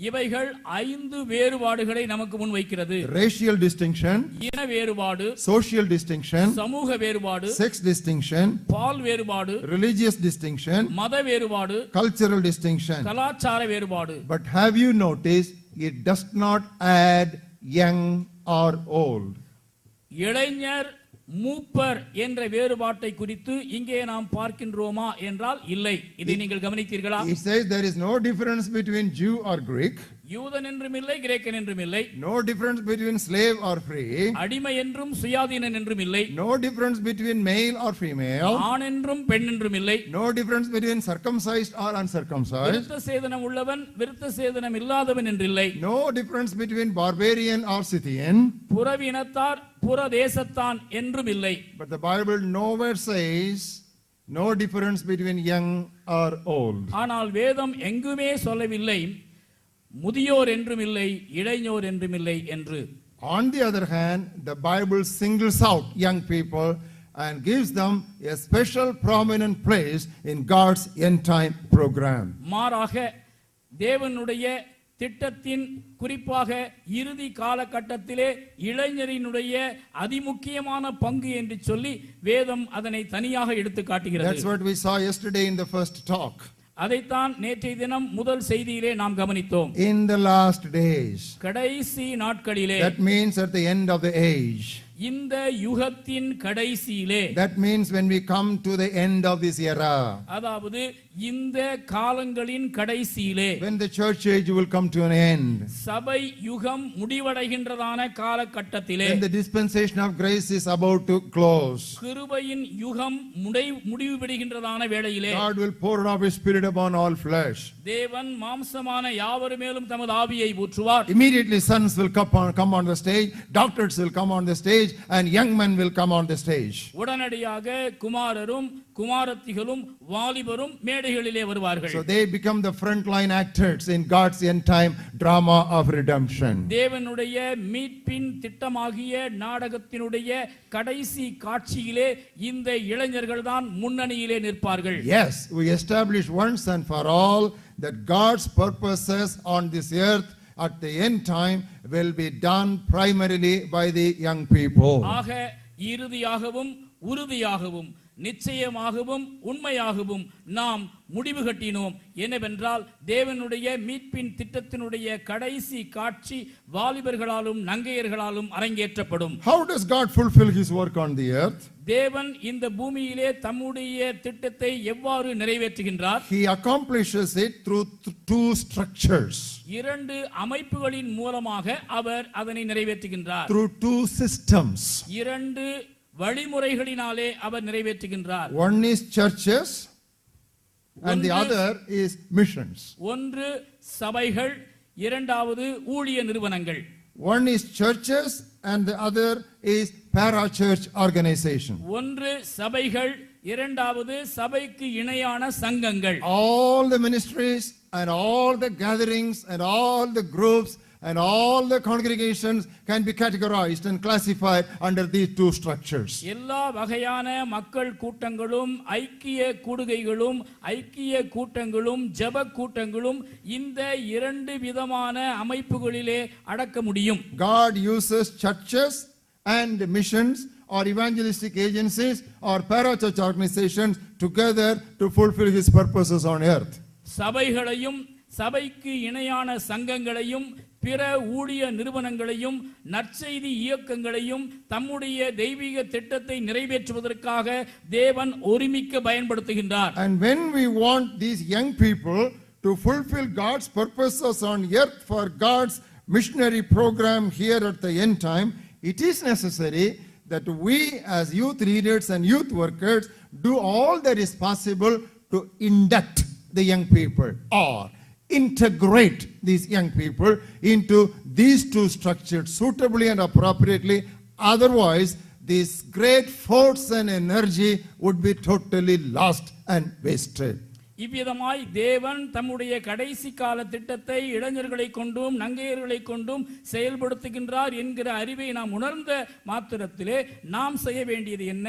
இவைகள் 5 வேறுபாடுகளை நமக்கு முன் வைக்கிறது. Racial distinction, இன வேறுபாடு, social distinction, சமூக வேறுபாடு, sex distinction, பால் வேறுபாடு, religious distinction, மத வேறுபாடு, cultural distinction. கலாச்சார வேறுபாடு. But have you noticed it does not add young or old. இளைஞர் மூப்பர் என்ற வேறுபாட்டை குறித்து இங்கே நாம் பார்க்கின்றோமா என்றால் இல்லை. இதை நீங்கள் கவனித்தீர்களா? It says there is no difference between Jew or Greek, யூதன் என்றும் இல்லை, கிரேக்கன் என்றும் இல்லை, no difference between slave or free, அடிமை என்றும் சுயாதீனன் என்றும் இல்லை, no difference between male or female, ஆண் என்றும் பெண் என்றும் இல்லை, no difference between circumcised or uncircumcised, விருத்த சேதனம் உள்ளவன் விருத்த சேதனம் இல்லாதவன் என்றில்லை, no difference between barbarian or Scythian. புறவினத்தார் புற தேசத்தான் என்றும் இல்லை. But the Bible nowhere says no difference between young or old. ஆனால் வேதம் எங்குமே சொல்லவில்லை முதியோர் என்றும் இல்லை, இளைஞர் என்றும் இல்லை என்று. On the other hand, the Bible singles out young people and gives them a special prominent place in God's end time program. மாறாக தேவனுடைய திட்டத்தின் குறிப்பாக இறுதி காலகட்டத்திலே இளைஞரினுடைய அதிமுக்கியமான பங்கு என்று சொல்லி வேதம் அதனை தனியாக எடுத்து காட்டுகிறது. That's what we saw yesterday in the first talk. அதைத்தான் நேற்றைய தினம் முதல் செய்தியிலே நாம் கவனித்தோம். In the last days. கடைசி நாட்களிலே. That means at the end of the age. இந்த யுகத்தின் கடைசியிலே. That means when we come to the end of this era. அதாவது இந்த காலங்களின் கடைசியிலே. When the church age will come to an end. சபை யுகம் முடிவடைகின்றதான காலகட்டத்திலே. When the dispensation of grace is about to close. கிருபையின் யுகம் முடிவு பெறுகின்றதான வேளையிலே. God will pour out his spirit upon all flesh. தேவன் மாம்சமான யாவர் மேலும் தமது ஆவியை ஊற்றுவார். Immediately sons will come on the stage, doctors will come on the stage, and young men will come on the stage. உடனடியாக குமாரரும் குமாரத்திகளும் வாலிபரும் மேடைகளிலே வருவார்கள். So they become the frontline actors in God's end time drama of redemption. தேவனுடைய மீட்பின் திட்டமாகிய நாடகத்தினுடைய கடைசி காட்சியிலே இந்த இளைஞர்கள் தான் முன்னணியிலே நிற்பார்கள். Yes, we establish once and for all that God's purposes on this earth at the end time will be done primarily by the young people. ஆக இறுதியாகவும் உறுதியாகவும் நிச்சயமாகவும் உண்மையாகவும் நாம் முடிவு கட்டினோம். என்னவென்றால் தேவனுடைய மீட்பின் திட்டத்தினுடைய கடைசி காட்சி வாலிபர்களாலும் நங்கையர்களாலும் அரங்கேற்றப்படும். How does God fulfill his work on the earth? தேவன் இந்த பூமியிலே தம்முடைய திட்டத்தை எவ்வாறு நிறைவேற்றுகின்றார்? He accomplishes it through two structures. இரண்டு அமைப்புகளின் மூலமாக அவர் அதனை நிறைவேற்றுகின்றார். Through two systems. இரண்டு வழிமுறைகளினாலே அவர் நிறைவேற்றுகின்றார். One is churches and the other is missions. ஒன்று சபைகள், இரண்டாவது ஊழிய நிறுவனங்கள். One is churches and the other is parachurch organization. ஒன்று சபைகள், இரண்டாவது சபைக்கு இணையான சங்கங்கள். All the ministries and all the gatherings and all the groups and all the congregations can be categorized and classified under these two structures. எல்லா வகையான மக்கள் கூட்டங்களும் ஐக்கிய கூடுகைகளும் ஐக்கிய கூட்டங்களும் ஜெப கூட்டங்களும் இந்த இரண்டு விதமான அமைப்புகளிலே அடக்க முடியும். God uses churches and missions or evangelistic agencies or parachurch organizations together to fulfill his purposes on earth. சபைகளையும் சபைக்கு இணையான சங்கங்களையும் பிற ஊழிய நிறுவனங்களையும் நற்செய்தி இயக்கங்களையும் தம்முடைய தெய்வீக திட்டத்தை நிறைவேற்றுவதற்காக தேவன் ஒருமிக்க பயன்படுத்துகின்றார். And when we want these young people to fulfill God's purposes on earth for God's missionary program here at the end time, it is necessary that we as youth leaders and youth workers do all that is possible to induct the young people or integrate these young people into these two structures suitably and appropriately. Otherwise, this great force and energy would be totally lost and wasted. இவ்விதமாய் தேவன் தம்முடைய கடைசி கால திட்டத்தை இளைஞர்களை கொண்டும் நங்கையர்களை கொண்டும் செயல்படுத்துகின்றார் என்கிற அறிவை நாம் உணர்ந்த மாத்திரத்திலே நாம் செய்ய வேண்டியது என்ன?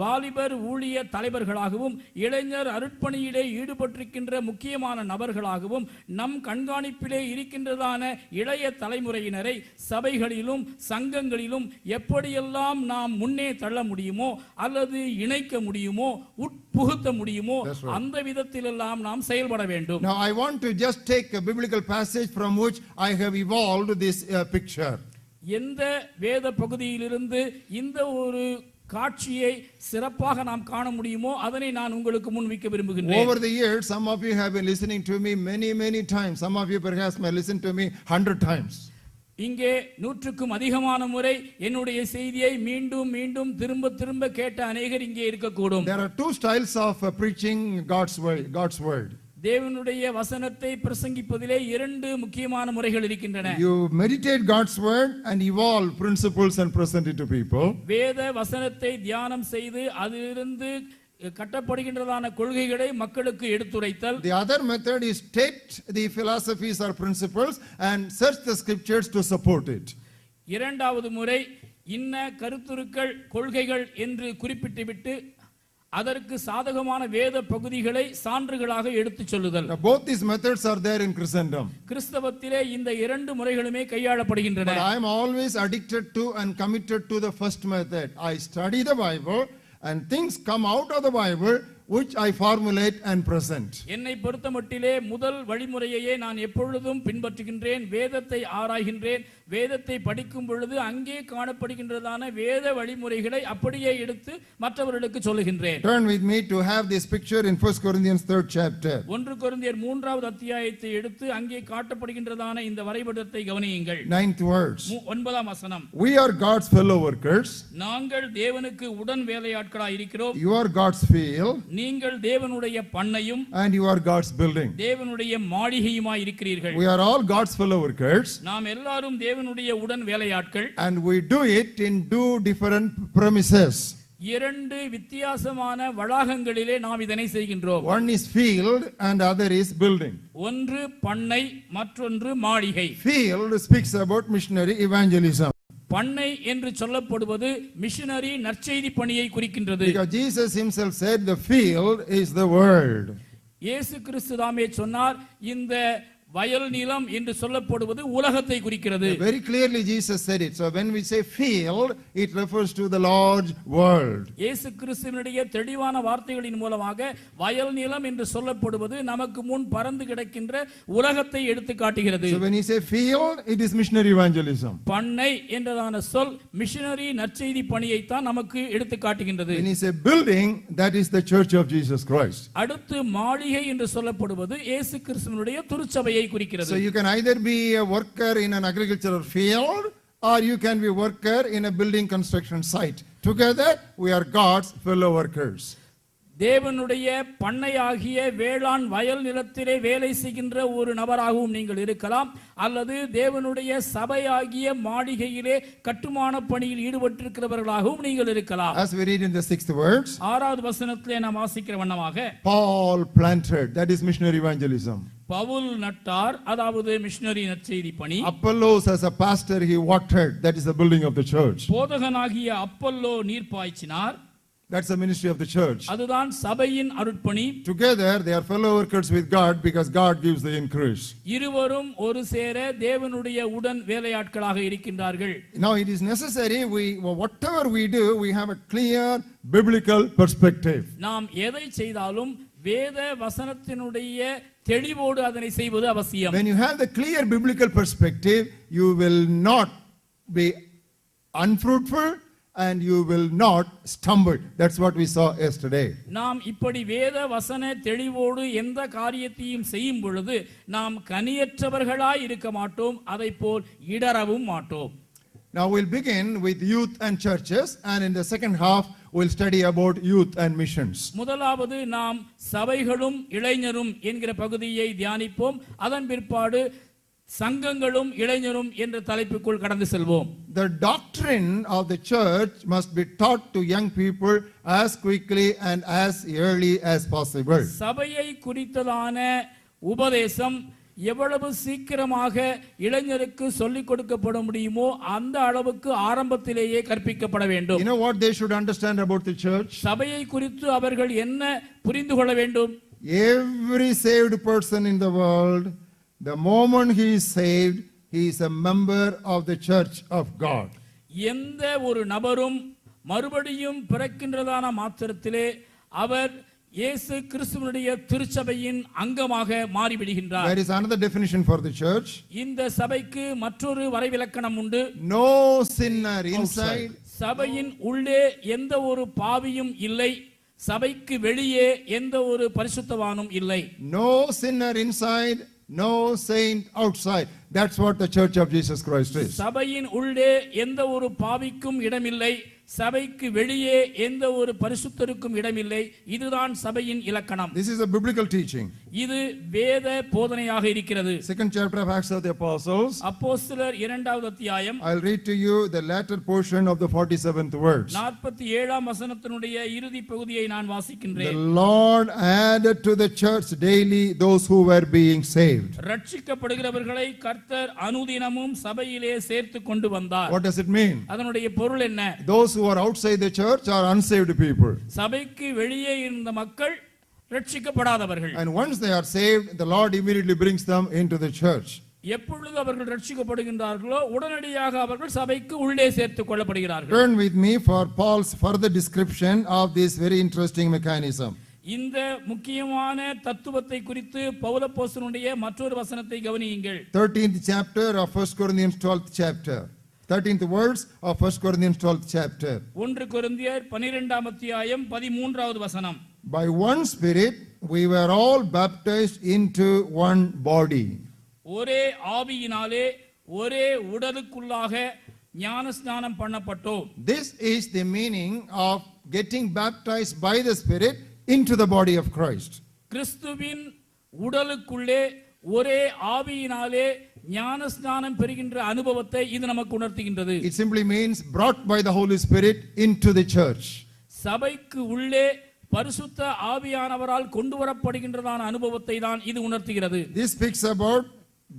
வாலிபர் ஊழிய தலைவர்களாகவும் இளைஞர் அருட்பணியிலே ஈடுபட்டிருக்கின்ற முக்கியமான நபர்களாகவும் நம் கண்காணிப்பிலே இருக்கின்றதான இளைய தலைமுறையினரை சபைகளிலும் சங்கங்களிலும் எப்படியெல்லாம் நாம் முன்னே தள்ள முடியுமோ அல்லது இணைக்க முடியுமோ உட்புகுத்த முடியுமோ அந்த விதத்திலெல்லாம் நாம் செயல்பட வேண்டும். Now I want to just take a biblical passage from which I have evolved this picture. எந்த வேத பகுதியிலிருந்து இந்த ஒரு காட்சியை சிறப்பாக நாம் காண முடியுமோ அதனை நான் உங்களுக்கு முன்வைக்க விரும்புகின்றேன். Over the years, some of you have been listening to me many times. Some of you perhaps may listen to me 100 times. இங்கே 100க்கும் அதிகமான முறை என்னுடைய செய்தியை மீண்டும் மீண்டும் திரும்ப கேட்ட அநேகர் இங்கே இருக்கக்கூடும். There are two styles of preaching God's word. தேவனுடைய வசனத்தை பிரசங்கிப்பதிலே 2 முக்கியமான முறைகள் இருக்கின்றன. You meditate God's word and evolve principles and present it to people. வேத வசனத்தை தியானம் செய்து அதிலிருந்து கட்டப்படுகின்றதான கொள்கைகளை மக்களுக்கு எடுத்துரைத்தல். The other method is state the philosophies or principles and search the scriptures to support it. இரண்டாவது முறை இன்ன கருத்துருக்கள் கொள்கைகள் என்று குறிப்பிட்டுவிட்டு அதற்கு சாதகமான வேத பகுதிகளை சான்றுகளாக எடுத்துச் சொல்லுதல். Now, both these methods are there in Christendom. கிறிஸ்தவத்திலே இந்த 2 முறைகளுமே கையாளப்படுகின்றன. But I am always addicted to and committed to the first method. I study the Bible and things come out of the Bible which I formulate and present. என்னை பொறுத்தமட்டிலே முதல் வழிமுறையையே நான் எப்பொழுதும் பின்பற்றுகின்றேன். வேதத்தை ஆராய்கின்றேன். வேதத்தை படிக்கும் பொழுது அங்கே காணப்படுகின்றதான வேத வழிமுறைகளை அப்படியே எடுத்து மற்றவர்களுக்கு சொல்லுகின்றேன். Turn with me to have this picture in 1 Corinthians 3rd chapter. 1 கொரிந்தியர் 3வது அத்தியாயத்தை எடுத்து அங்கே காட்டப்படுகின்றதான இந்த வரைபடத்தை கவனியுங்கள். 9th verse. 9ஆம் வசனம். We are God's fellow workers. நாங்கள் தேவனுக்கு உடன் வேலையாட்களாய் இருக்கிறோம். You are God's field. நீங்கள் தேவனுடைய பண்ணையும் and you are God's building. தேவனுடைய மாளிகையுமாய் இருக்கிறீர்கள். We are all God's fellow workers. நாம் எல்லாரும் தேவனுடைய உடன் வேலையாட்கள். And we do it in 2 different premises. 2 வித்தியாசமான வளாகங்களிலே நாம் இதனை செய்கின்றோம். One is field and other is building. ஒன்று பண்ணை மற்றொன்று மாளிகை. Field speaks about missionary evangelism. பண்ணை என்று சொல்லப்படுவது மிஷனரி நற்செய்தி பணியை குறிக்கின்றது. Because Jesus himself said the field is the word. இயேசு கிறிஸ்து தாமே சொன்னார் இந்த வயல் நிலம் என்று சொல்லப்படுவது உலகத்தை குறிக்கிறது. Very clearly Jesus said it. So when we say field, it refers to the large world. இயேசு கிறிஸ்துவினுடைய தெளிவான வார்த்தைகளின் மூலமாக வயல் நிலம் என்று சொல்லப்படுவது நமக்கு முன் பறந்து கிடக்கின்ற உலகத்தை எடுத்து காட்டுகிறது. So when you say field, it is missionary evangelism. பண்ணை என்றதான சொல் மிஷனரி நற்செய்தி பணியை தான் நமக்கு எடுத்து காட்டுகின்றது. When you say building, that is the church of Jesus Christ. அடுத்து மாளிகை என்று சொல்லப்படுவது இயேசு கிறிஸ்துவினுடைய திருச்சபையை குறிக்கிறது. So you can either be a worker in an agricultural field or you can be a worker in a building construction site. Together we are God's fellow workers. தேவனுடைய பண்ணையாகிய வேளாண் வயல் நிலத்திலே வேலை செய்கின்ற ஒரு நபராகவும் நீங்கள் இருக்கலாம் அல்லது தேவனுடைய சபையாகிய மாளிகையிலே கட்டுமான பணியில் ஈடுபட்டிருக்கிறவர்களாகவும் நீங்கள் இருக்கலாம். As we read in the 6th verse, 6வது வசனத்திலே நாம் வாசிக்கிற வண்ணமாக Paul planted, that is missionary evangelism. Pavul நட்டார், அதாவது மிஷனரி நற்செய்தி பணி. Apollos as a pastor he watered, that is the building of the church. போதகனாகிய அப்பல்லோ நீர் பாய்ச்சினார், that's the ministry of the church. அதுதான் சபையின் அருட்பணி. Together they are fellow workers with God because God gives the increase. இருவரும் ஒரு சேர தேவனுடைய உடன் வேலையாட்களாக இருக்கின்றார்கள். Now it is necessary whatever we do we have a clear biblical perspective. நாம் எதை செய்தாலும் வேத வசனத்தினுடைய தெளிவோடு அதனை செய்வது அவசியம். When you have the clear biblical perspective, you will not be unfruitful and you will not stumble. That's what we saw yesterday. நாம் இப்படி வேத வசன தெளிவோடு எந்த காரியத்தையும் செய்யும் பொழுது நாம் கனியற்றவர்களாய் இருக்க மாட்டோம், அதைப்போல் இடறவும் மாட்டோம். Now we'll begin with youth and churches, and in the second half we'll study about youth and missions. முதலாவது நாம் சபைகளும் இளைஞரும் என்கிற பகுதியை தியானிப்போம். அதன் பிற்பாடு சங்கங்களும் இளைஞரும் என்ற தலைப்புக்குள் கடந்து செல்வோம். The doctrine of the church must be taught to young people as quickly and as early as possible. சபையை குறித்ததான உபதேசம் எவ்வளவு சீக்கிரமாக இளைஞருக்கு சொல்லிக் கொடுக்கப்பட முடியுமோ அந்த அளவுக்கு ஆரம்பத்திலேயே கற்பிக்கப்பட வேண்டும். You know what they should understand about the church? சபையை குறித்து அவர்கள் என்ன புரிந்து கொள்ள வேண்டும்? Every saved person in the world, the moment he is saved, he is a member of the church of God. எந்த ஒரு நபரும் மறுபடியும் பிறக்கின்றதான மாத்திரத்திலே அவர் இயேசு கிறிஸ்துவினுடைய திருச்சபையின் அங்கமாக மாறிவிடுகின்றார். There is another definition for the church. இந்த சபைக்கு மற்றொரு வரைவிலக்கணம் உண்டு. No sinner inside. சபையின் உள்ளே எந்த ஒரு பாவியும் இல்லை, சபைக்கு வெளியே எந்த ஒரு பரிசுத்தவானும் இல்லை. No sinner inside, no saint outside. That's what the church of Jesus Christ is. சபையின் உள்ளே எந்த ஒரு பாவிக்கும் இடமில்லை, சபைக்கு வெளியே எந்த ஒரு பரிசுத்தருக்கும் இடமில்லை. இதுதான் சபையின் இலக்கணம். This is a biblical teaching. இது வேத போதனையாக இருக்கிறது. Second chapter of Acts of the Apostles. அப்போஸ்தலர் 2வது அத்தியாயம். I'll read to you the latter portion of the 47th words. 47ஆம் வசனத்தினுடைய இறுதி பகுதியை நான் The வாசிக்கின்றேன். Lord added to the church daily those who were being saved. ரட்சிக்கப்படுகிறவர்களை கர்த்தர் அனுதினமும் சபையிலே சேர்த்து கொண்டு வந்தார். What does it mean? அதனுடைய பொருள் என்ன? Those who are outside the church are unsaved people. சபைக்கு வெளியே இருந்த மக்கள் ரட்சிக்கப்படாதவர்கள். And once they are saved, the Lord immediately brings them into the church. எப்பொழுது அவர்கள் ரட்சிக்கப்படுகின்றார்களோ உடனடியாக அவர்கள் சபைக்கு உள்ளே சேர்த்துக் கொள்ளப்படுகிறார்கள். Turn with me for Paul's further description of this very interesting mechanism. இந்த முக்கியமான தத்துவத்தை குறித்து பவுலப்போஸ்தலனுடைய மற்றொரு வசனத்தை கவனியுங்கள். 13th chapter of 1 Corinthians 12th chapter. 13th words of 1 Corinthians 12th chapter. 1 கொரிந்தியர் 12ஆம் அத்தியாயம் 13வது வசனம். By one Spirit we were all baptized into one body. ஒரே ஆவியினாலே ஒரே உடலுக்குள்ளாக ஞானஸ்நானம் பண்ணப்பட்டோம். This is the meaning of getting baptized by the Spirit into the body of Christ. கிறிஸ்துவின் உடலுக்குள்ளே ஒரே ஆவியினாலே ஞானஸ்நானம் பெறுகின்ற அனுபவத்தை இது நமக்கு உணர்த்துகின்றது. It simply means brought by the Holy Spirit into the church. சபைக்கு உள்ளே பரிசுத்த ஆவியானவரால் கொண்டு வரப்படுகின்றதான அனுபவத்தை தான் இது உணர்த்துகிறது. This speaks about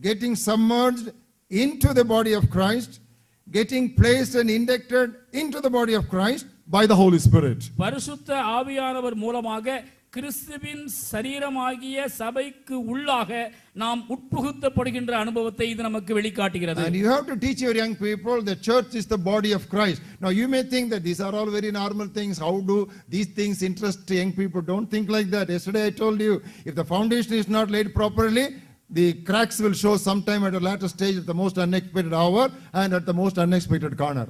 getting submerged into the body of Christ, getting placed and inducted into the body of Christ by the Holy Spirit. பரிசுத்த ஆவியானவர் மூலமாக கிறிஸ்துவின் சரீரமாகிய சபைக்கு உள்ளாக நாம் உட்புகுத்தப்படுகின்ற அனுபவத்தை இது நமக்கு வெளிக்காட்டுகிறது. And you have to teach your young people the church is the body of Christ. Now you may think that these are all very normal things. How do these things interest young people? Don't think like that. Yesterday I told you, if the foundation is not laid properly, the cracks will show sometime at a later stage at the most unexpected hour and at the most unexpected corner.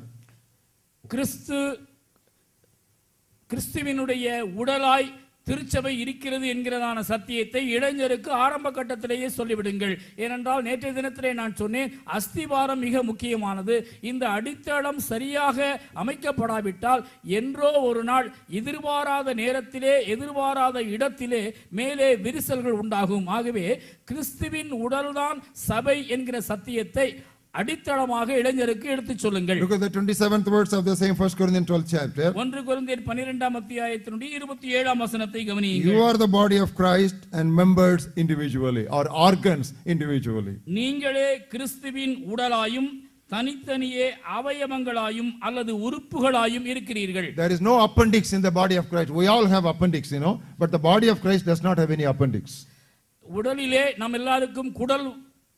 கிறிஸ்துவினுடைய உடலாய் திருச்சபை இருக்கிறது என்கிறதான சத்தியத்தை இளைஞருக்கு ஆரம்ப கட்டத்திலேயே சொல்லிவிடுங்கள். ஏனென்றால் நேற்றைய தினத்திலே நான் சொன்னேன், அஸ்திவாரம் மிக முக்கியமானது. இந்த அடித்தளம் சரியாக அமைக்கப்படாவிட்டால் என்றோ ஒரு நாள் எதிர்பாராத நேரத்திலே எதிர்பாராத இடத்திலே மேலே விரிசல்கள் உண்டாகும். ஆகவே கிறிஸ்துவின் உடல்தான் சபை என்கிற சத்தியத்தை அடித்தளமாக இளைஞருக்கு எடுத்துச் சொல்லுங்கள். Look at the 27th words of the same 1 Corinthians 12th chapter. 1 கொரிந்தியர் 12ஆம் அத்தியாயத்தினுடைய 27ஆம் வசனத்தை கவனியுங்கள். You are the body of Christ and members individually or organs individually. நீங்களே கிறிஸ்துவின் உடலாயும் தனித்தனியே அவயவங்களாயும் அல்லது உறுப்புகளாயும் இருக்கிறீர்கள். There is no appendix in the body of Christ. We all have appendix, but the body of Christ does not have any appendix. உடலிலே நாம் எல்லாருக்கும்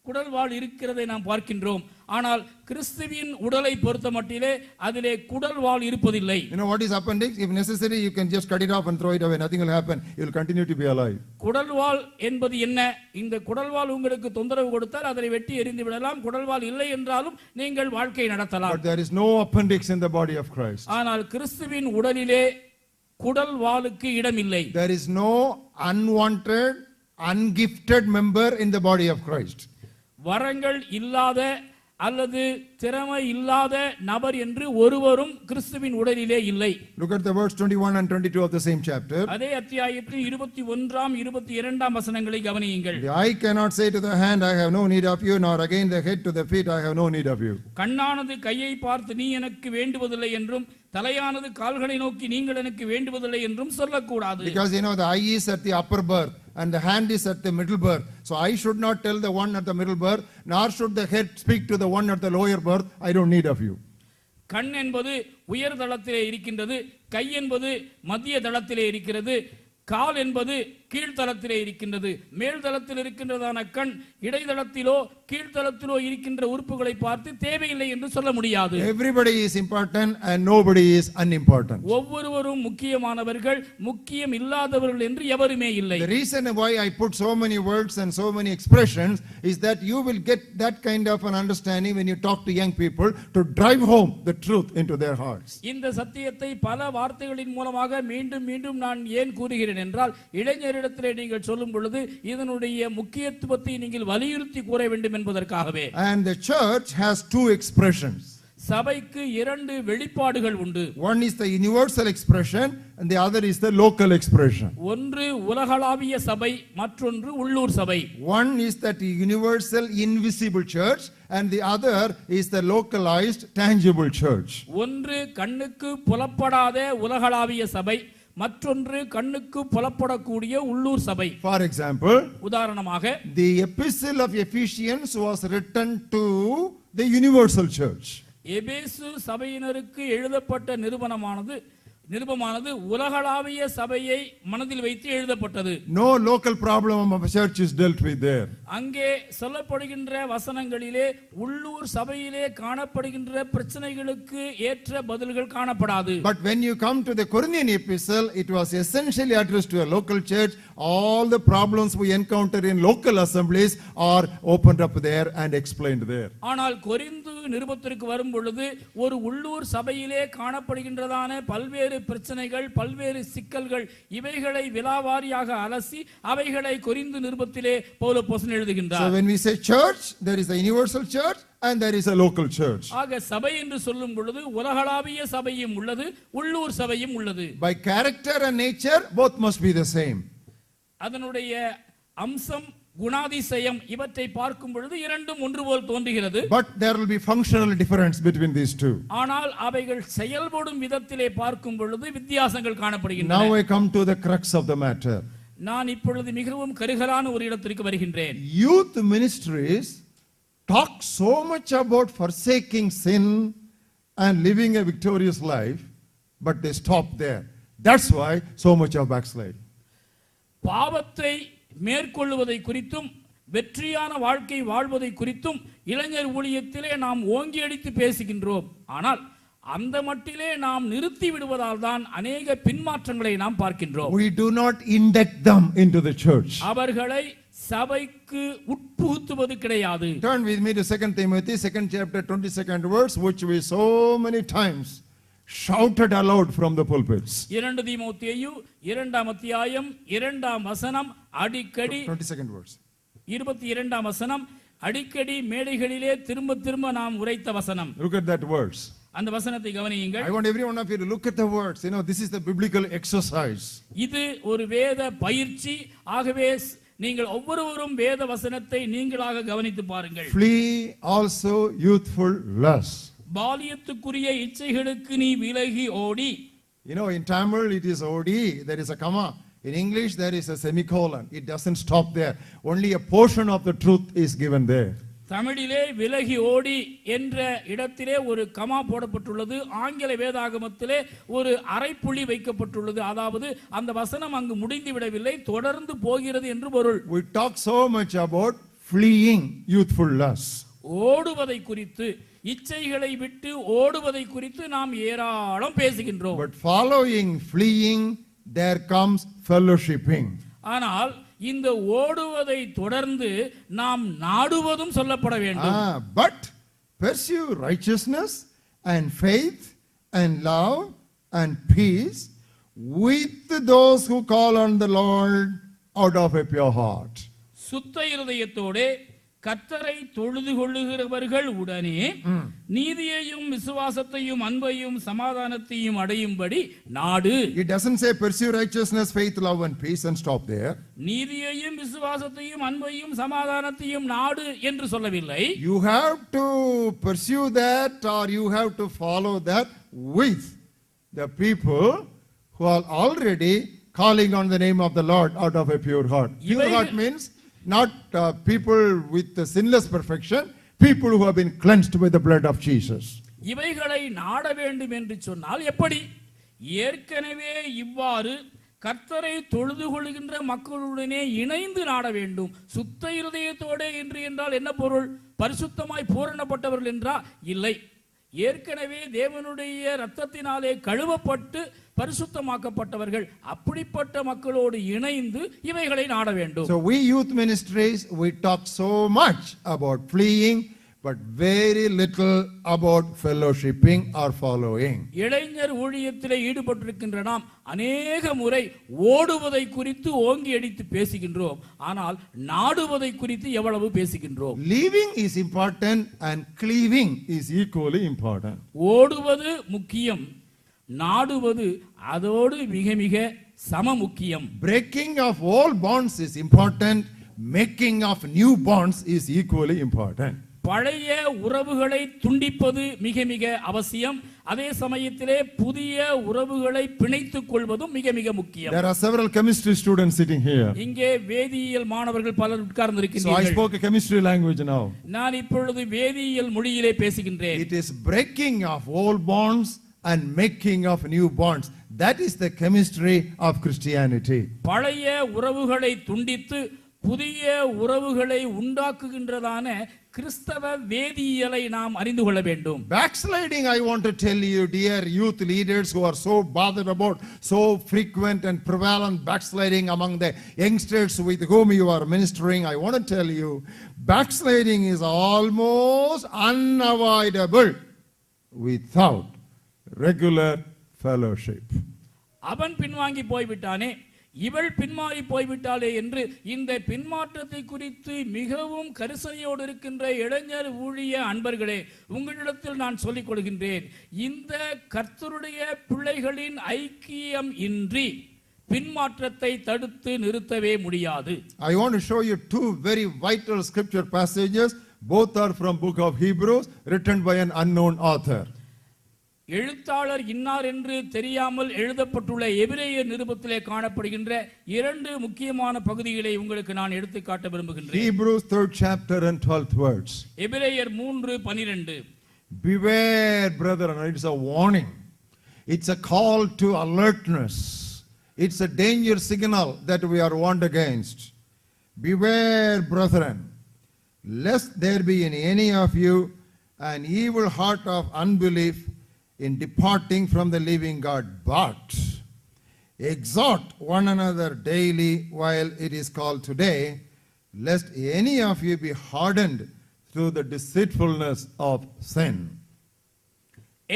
குடல்வால் இருக்கிறதை நாம் பார்க்கின்றோம். ஆனால் கிறிஸ்துவின் உடலை பொறுத்த மட்டிலே அதிலே குடல்வால் இருப்பதில்லை. You know what is appendix? If necessary, you can just cut it off and throw it away. Nothing will happen. You will continue to be alive. குடல்வால் என்பது என்ன? இந்த குடல்வால் உங்களுக்கு தொந்தரவு கொடுத்தால் அதை வெட்டி எறிந்து விடலாம். குடல்வால் இல்லை என்றாலும் நீங்கள் வாழ்க்கை நடத்தலாம். But there is no appendix in the body of Christ. ஆனால் கிறிஸ்துவின் உடலிலே குடல்வாலுக்கு இடமில்லை. There is no unwanted, ungifted member in the body of Christ. வரங்கள் இல்லாத அல்லது திறமை இல்லாத நபர் என்று ஒருவரும் கிறிஸ்துவின் உடலிலே இல்லை. Look at the verse 21 and 22 of the same chapter. அதே அத்தியாயத்தில் 21ஆம் 22ஆம் வசனங்களை கவனியுங்கள். The eye cannot say to the hand, I have no need of you, nor again the head to the feet, I have no need of you. கண்ணானது கையை பார்த்து நீ எனக்கு வேண்டுவதில்லை என்றும் தலையானது கால்களை நோக்கி நீங்கள் எனக்கு வேண்டுவதில்லை என்றும் சொல்லக்கூடாது. Because the eye is at the upper berth and the hand is at the middle berth. So I should not tell the one at the middle berth, nor should the head speak to the one at the lower berth, I don't need of you. கண் என்பது உயர் தளத்திலே இருக்கின்றது, கை என்பது மத்திய தளத்திலே இருக்கிறது, கால் என்பது கீழ்த்தளத்திலே இருக்கின்றது. மேல்தளத்தில் இருக்கின்றதான கண் இடைத்தளத்திலோ கீழ்த்தளத்திலோ இருக்கின்ற உறுப்புகளை பார்த்து தேவையில்லை என்று சொல்ல முடியாது. Everybody is important and nobody is unimportant. ஒவ்வொருவரும் முக்கியமானவர்கள், முக்கியம் இல்லாதவர்கள் என்று எவருமே இல்லை. The reason why I put so many words and so many expressions is that you will get that kind of an understanding when you talk to young people to drive home the truth into their hearts. இந்த சத்தியத்தை பல வார்த்தைகளின் மூலமாக மீண்டும் மீண்டும் நான் ஏன் கூறுகிறேன் என்றால், இளைஞரிடத்திலே நீங்கள் சொல்லும் பொழுது இதனுடைய முக்கியத்துவத்தை நீங்கள் வலியுறுத்தி கூற வேண்டும் என்பதற்காகவே. And the church has two expressions. சபைக்கு இரண்டு வெளிப்பாடுகள் உண்டு. One is the universal expression and the other is the local expression. ஒன்று உலகளாவிய சபை, மற்றொன்று உள்ளூர் சபை. One is that universal invisible church and the other is the localized tangible church. ஒன்று கண்ணுக்கு புலப்படாத உலகளாவிய சபை, மற்றொன்று கண்ணுக்கு புலப்படக்கூடிய உள்ளூர் சபை. For example, உதாரணமாக the epistle of Ephesians was written to the universal church. எபேசு சபையினருக்கு எழுதப்பட்ட நிருபமானது உலகளாவிய சபையை மனதில் வைத்து எழுதப்பட்டது. No local problem of a church is dealt with there. அங்கே சொல்லப்படுகின்ற வசனங்களிலே உள்ளூர் சபையிலே காணப்படுகின்ற பிரச்சனைகளுக்கு ஏற்ற பதில்கள் காணப்படாது. But when you come to the Corinthian epistle, it was essentially addressed to a local church. All the problems we encounter in local assemblies are opened up there and explained there. ஆனால் Corinth நிருபத்திற்கு வரும் பொழுது ஒரு உள்ளூர் சபையிலே காணப்படுகின்றதான பல்வேறு பிரச்சனைகள், பல்வேறு சிக்கல்கள், இவைகளை விலாவாரியாக அலசி அவைகளை கொரிந்து நிருபத்திலே பவுல் அப்போஸ்தலன் எழுதுகின்றார். So when we say church, there is a universal church and there is a local church. ஆக சபை என்று சொல்லும் பொழுது உலகளாவிய சபையும் உள்ளது, உள்ளூர் சபையும் உள்ளது. By character and nature, both must be the same. அதனுடைய அம்சம், குணாதிசயம் இவற்றை பார்க்கும் பொழுது இரண்டும் ஒன்று போல் தோன்றுகிறது. But there will be functional difference between these two. ஆனால் அவைகள் செயல்படும் விதத்திலே பார்க்கும் பொழுது வித்தியாசங்கள் காணப்படுகின்றன. Now I come to the crux of the matter. நான் இப்பொழுது மிகவும் கருகலான ஒரு இடத்திற்கு வருகின்றேன். Youth ministries talk so much about forsaking sin and living a victorious life, but they stop there. That's why so much of backslide. பாவத்தை மேற்கொள்வதை குறித்தும் வெற்றியான வாழ்க்கை வாழ்வதை குறித்தும் இளைஞர் ஊழியத்திலே நாம் ஓங்கி அடித்து பேசுகின்றோம். ஆனால் அந்த மட்டிலே நாம் நிறுத்தி விடுவதால் தான் அநேக பின்மாற்றங்களை நாம் பார்க்கின்றோம். We do not induct them into the church. அவர்களை சபைக்கு உட்புகுத்துவது கிடையாது. Turn with me to 2 Timothy, 2nd chapter, 22nd verse, which we so many times shouted aloud from the pulpits. 2 தீமோத்தேயு 2ஆம் அத்தியாயம் 2ஆம் வசனம் அடிக்கடி 22nd verse. 22ஆம் வசனம் அடிக்கடி மேடைகளிலே திரும்ப திரும்ப நாம் உரைத்த வசனம். Look at that verse. அந்த வசனத்தை கவனியுங்கள். I want every one of you to look at the words. You know, this is the biblical exercise. இது ஒரு வேத பயிற்சி. ஆகவே நீங்கள் ஒவ்வொருவரும் வேத வசனத்தை நீங்களாக கவனித்து பாருங்கள். Flee also youthful lust. பாலியத்துக்குரிய இச்சைகளுக்கு நீ விலகி ஓடி. You know, in Tamil it is odi, there is a comma. In English there is a semicolon. It doesn't stop there. Only a portion of the truth is given there. தமிழிலே விலகி ஓடி என்ற இடத்திலே ஒரு comma போடப்பட்டுள்ளது. ஆங்கில வேதாகமத்திலே ஒரு அரைப்புள்ளி வைக்கப்பட்டுள்ளது. அதாவது அந்த வசனம் அங்கு முடிந்து விடவில்லை, தொடர்ந்து போகிறது என்று பொருள். We talk so much about fleeing youthful lust. ஓடுவதை குறித்து, இச்சைகளை விட்டு ஓடுவதை குறித்து நாம் ஏராளம் பேசுகின்றோம். But following fleeing, there comes fellowshipping. ஆனால் இந்த ஓடுவதை தொடர்ந்து நாம் நாடுவதும் சொல்லப்பட வேண்டும். But pursue righteousness and faith and love and peace with those who call on the Lord out of a pure heart. சுத்த இருதயத்தோடே கர்த்தரை தொழுது கொள்ளுகிறவர்கள் உடனே நீதியையும் விசுவாசத்தையும் அன்பையும் சமாதானத்தையும் அடையும்படி நாடு. It doesn't say pursue righteousness, faith, love and peace and stop there. நீதியையும் விசுவாசத்தையும் அன்பையும் சமாதானத்தையும் நாடு என்று சொல்லவில்லை. You have to pursue that or you have to follow that with the people who are already calling on the name of the Lord out of a pure heart. Pure heart means not people with the sinless perfection, people who have been cleansed by the blood of Jesus. இவைகளை நாட வேண்டும் என்று சொன்னால் எப்படி? ஏற்கனவே இவ்வாறு கர்த்தரை தொழுது கொள்கின்ற மக்களுடனே இணைந்து நாட வேண்டும். சுத்த இருதயத்தோடு என்று என்றால் என்ன பொருள்? பரிசுத்தமாய் பூரணப்பட்டவர்கள் என்றா? இல்லை. ஏற்கனவே தேவனுடைய இரத்தத்தினாலே கழுவப்பட்டு பரிசுத்தமாக்கப்பட்டவர்கள். அப்படிப்பட்ட மக்களோடு இணைந்து இவைகளை நாட வேண்டும். So we youth ministries, we talk so much about fleeing, but very little about fellowshipping or following. இளைஞர் ஊழியத்திலே ஈடுபட்டிருக்கின்ற நாம் அநேக முறை ஓடுவதை குறித்து ஓங்கி அடித்து பேசுகின்றோம், ஆனால் நாடுவதை குறித்து எவ்வளவு பேசுகின்றோம்? Leaving is important and cleaving is equally important. ஓடுவது முக்கியம், நாடுவது அதோடு மிக மிக சம முக்கியம். Breaking of old bonds is important, making of new bonds is equally important. பழைய உறவுகளை துண்டிப்பது மிக மிக அவசியம். அதே சமயத்திலே புதிய உறவுகளை பிணைத்துக் கொள்வதும் மிக மிக முக்கியம். There are several chemistry students sitting here. இங்கே வேதியியல் மாணவர்கள் பலர் So I உட்கார்ந்திருக்கின்றனர். spoke a chemistry language now. நான் இப்பொழுது வேதியியல் மொழியிலே பேசுகின்றேன். It is breaking of old bonds and making of new bonds. That is the chemistry of Christianity. பழைய உறவுகளை துண்டித்து புதிய உறவுகளை உண்டாக்குகின்றதான கிறிஸ்தவ வேதியியலை நாம் அறிந்து கொள்ள வேண்டும். Backsliding, I want to tell you, dear youth leaders who are so bothered about so frequent and prevalent backsliding among the youngsters with whom you are ministering, I want to tell you, backsliding is almost unavoidable without regular fellowship. அவன் பின்வாங்கி போய்விட்டானே, இவள் பின்மாறி போய்விட்டாளே என்று இந்த பின்மாற்றத்தை குறித்து மிகவும் கரிசனையோடு இருக்கின்ற இளைஞர் ஊழிய அன்பர்களே, உங்களிடத்தில் நான் சொல்லிக் கொள்கின்றேன், இந்த கர்த்தருடைய பிள்ளைகளின் ஐக்கியம் இன்றி பின்மாற்றத்தை தடுத்து நிறுத்தவே முடியாது. I want to show you two very vital scripture passages. Both are from book of Hebrews, written by an unknown author. எழுத்தாளர் இன்னார் என்று தெரியாமல் எழுதப்பட்டுள்ள எபிரேயர் நிருபத்திலே காணப்படுகின்ற இரண்டு முக்கியமான பகுதிகளை உங்களுக்கு நான் எடுத்து காட்ட விரும்புகின்றேன். Hebrews 3rd chapter and 12th words. எபிரேயர் 3:12. Beware, brethren. It's a warning. It's a call to alertness. It's a danger signal that we are warned against. Beware, brethren, lest there be in any of you an evil heart of unbelief in departing from the living God, but exhort one another daily while it is called today, lest any of you be hardened through the deceitfulness of sin.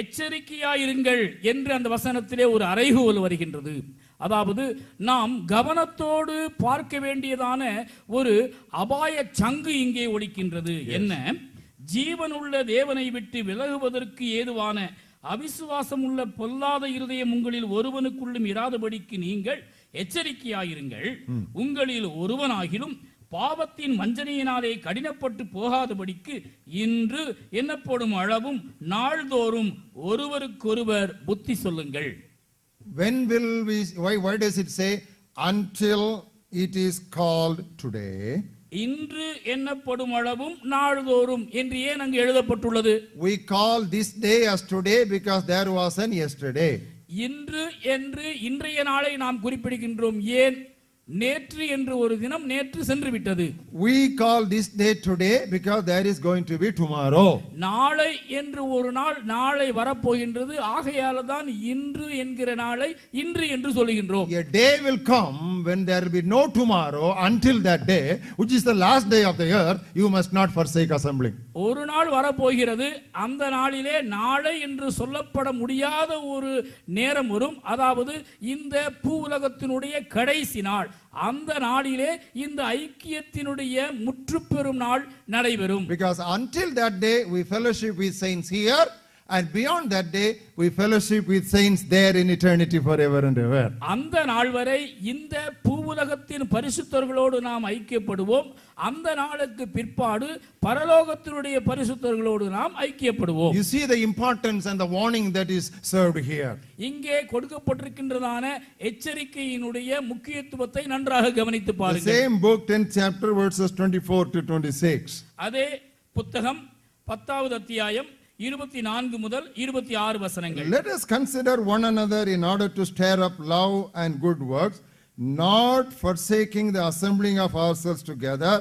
எச்சரிக்கையாயிருங்கள் என்று அந்த வசனத்திலே ஒரு அறைகூவல் வருகின்றது. அதாவது நாம் கவனத்தோடு பார்க்க வேண்டியதான ஒரு அபாய சங்கு இங்கே ஒலிக்கின்றது. என்ன? ஜீவனுள்ள தேவனை விட்டு விலகுவதற்கு ஏதுவான அவிசுவாசம் உள்ள பொல்லாத இருதயம் உங்களில் ஒருவனுக்குள்ளும் இராதபடிக்கு நீங்கள் எச்சரிக்கையாயிருங்கள். உங்களில் ஒருவனாகிலும் பாவத்தின் வஞ்சனையினாலே கடினப்பட்டு போகாதபடிக்கு இன்று எண்ணப்படும் அளவும் நாள்தோறும் ஒருவருக்கொருவர் புத்தி சொல்லுங்கள். When will we, why does it say until it is called today? இன்று எண்ணப்படும் அளவும் நாள்தோறும் என்று ஏன் அங்கு எழுதப்பட்டுள்ளது? We call this day as today because there was an yesterday. இன்று என்று இன்றைய நாளை நாம் குறிப்பிடுகின்றோம். ஏன்? நேற்று என்று ஒரு தினம் நேற்று சென்று விட்டது. We call this day today because there is going to be tomorrow. நாளை என்று ஒரு நாள் நாளை வரப்போகின்றது. ஆகையால தான் இன்று என்கிற நாளை இன்று என்று சொல்லுகின்றோம். A day will come when there will be no tomorrow. Until that day, which is the last day of the year, you must not forsake assembling. ஒரு நாள் வரப்போகிறது. அந்த நாளிலே நாளை என்று சொல்லப்பட முடியாத ஒரு நேரம் வரும். அதாவது இந்த பூ உலகத்தினுடைய கடைசி நாள். அந்த நாளிலே இந்த ஐக்கியத்தினுடைய முற்றுப்பெறும் நாள் நடைபெறும். Because until that day we fellowship with saints here, and beyond that day we fellowship with saints there in eternity forever and ever. அந்த நாள் வரை இந்த பூவுலகத்தின் பரிசுத்தர்களோடு நாம் ஐக்கியப்படுவோம். அந்த நாளுக்கு பிற்பாடு பரலோகத்தினுடைய பரிசுத்தர்களோடு நாம் ஐக்கியப்படுவோம். You see the importance and the warning that is served here. இங்கே கொடுக்கப்பட்டிருக்கின்றதான எச்சரிக்கையினுடைய முக்கியத்துவத்தை நன்றாக கவனித்து The பாருங்கள். same book, 10th chapter, verses 24 to 26. அதே புத்தகம் 10வது அத்தியாயம் 24 முதல் 26 வசனங்கள். Let us consider one another in order to stir up love and good works, not forsaking the assembling of ourselves together,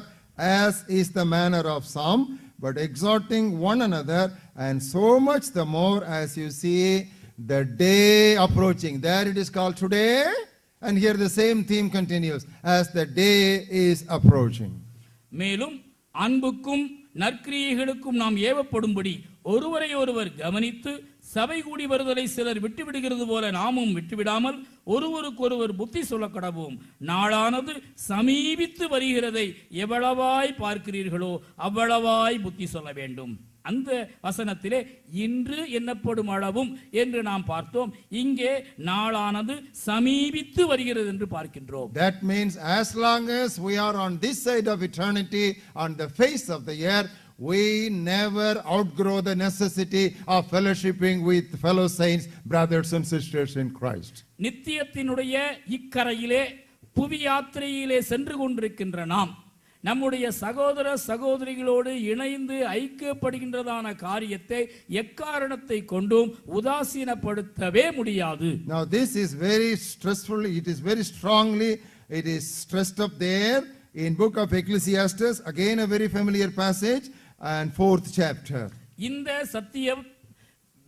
as is the manner of some, but exhorting one another, and so much the more as you see the day approaching. There it is called today, and here the same theme continues, as the day is approaching. மேலும் அன்புக்கும் நற்கிரியைகளுக்கும் நாம் ஏவப்படும்படி ஒருவரை ஒருவர் கவனித்து சபை கூடி வருதலை சிலர் விட்டுவிடுகிறது போல நாமும் விட்டுவிடாமல் ஒருவருக்கொருவர் புத்தி சொல்ல கடவோம். நாளானது சமீபித்து வருகிறதை எவ்வளவாய் பார்க்கிறீர்களோ அவ்வளவாய் புத்தி சொல்ல வேண்டும். அந்த வசனத்திலே இன்று எண்ணப்படும் அளவும் என்று நாம் பார்த்தோம். இங்கே நாளானது சமீபித்து வருகிறது என்று பார்க்கின்றோம். That means as long as we are on this side of eternity, on the face of the earth, we never outgrow the necessity of fellowshipping with fellow saints, brothers and sisters in Christ. நித்தியத்தினுடைய இக்கரையிலே புவி யாத்திரையிலே சென்று கொண்டிருக்கின்ற நாம் நம்முடைய சகோதர சகோதரிகளோடு இணைந்து ஐக்கியப்படுகின்றதான காரியத்தை எக்காரணத்தை கொண்டும் உதாசீனப்படுத்தவே முடியாது. Now this is very stressful, it is very strongly, it is stressed up there in book of Ecclesiastes, again a very familiar passage, and 4th chapter. இந்த சத்தியம்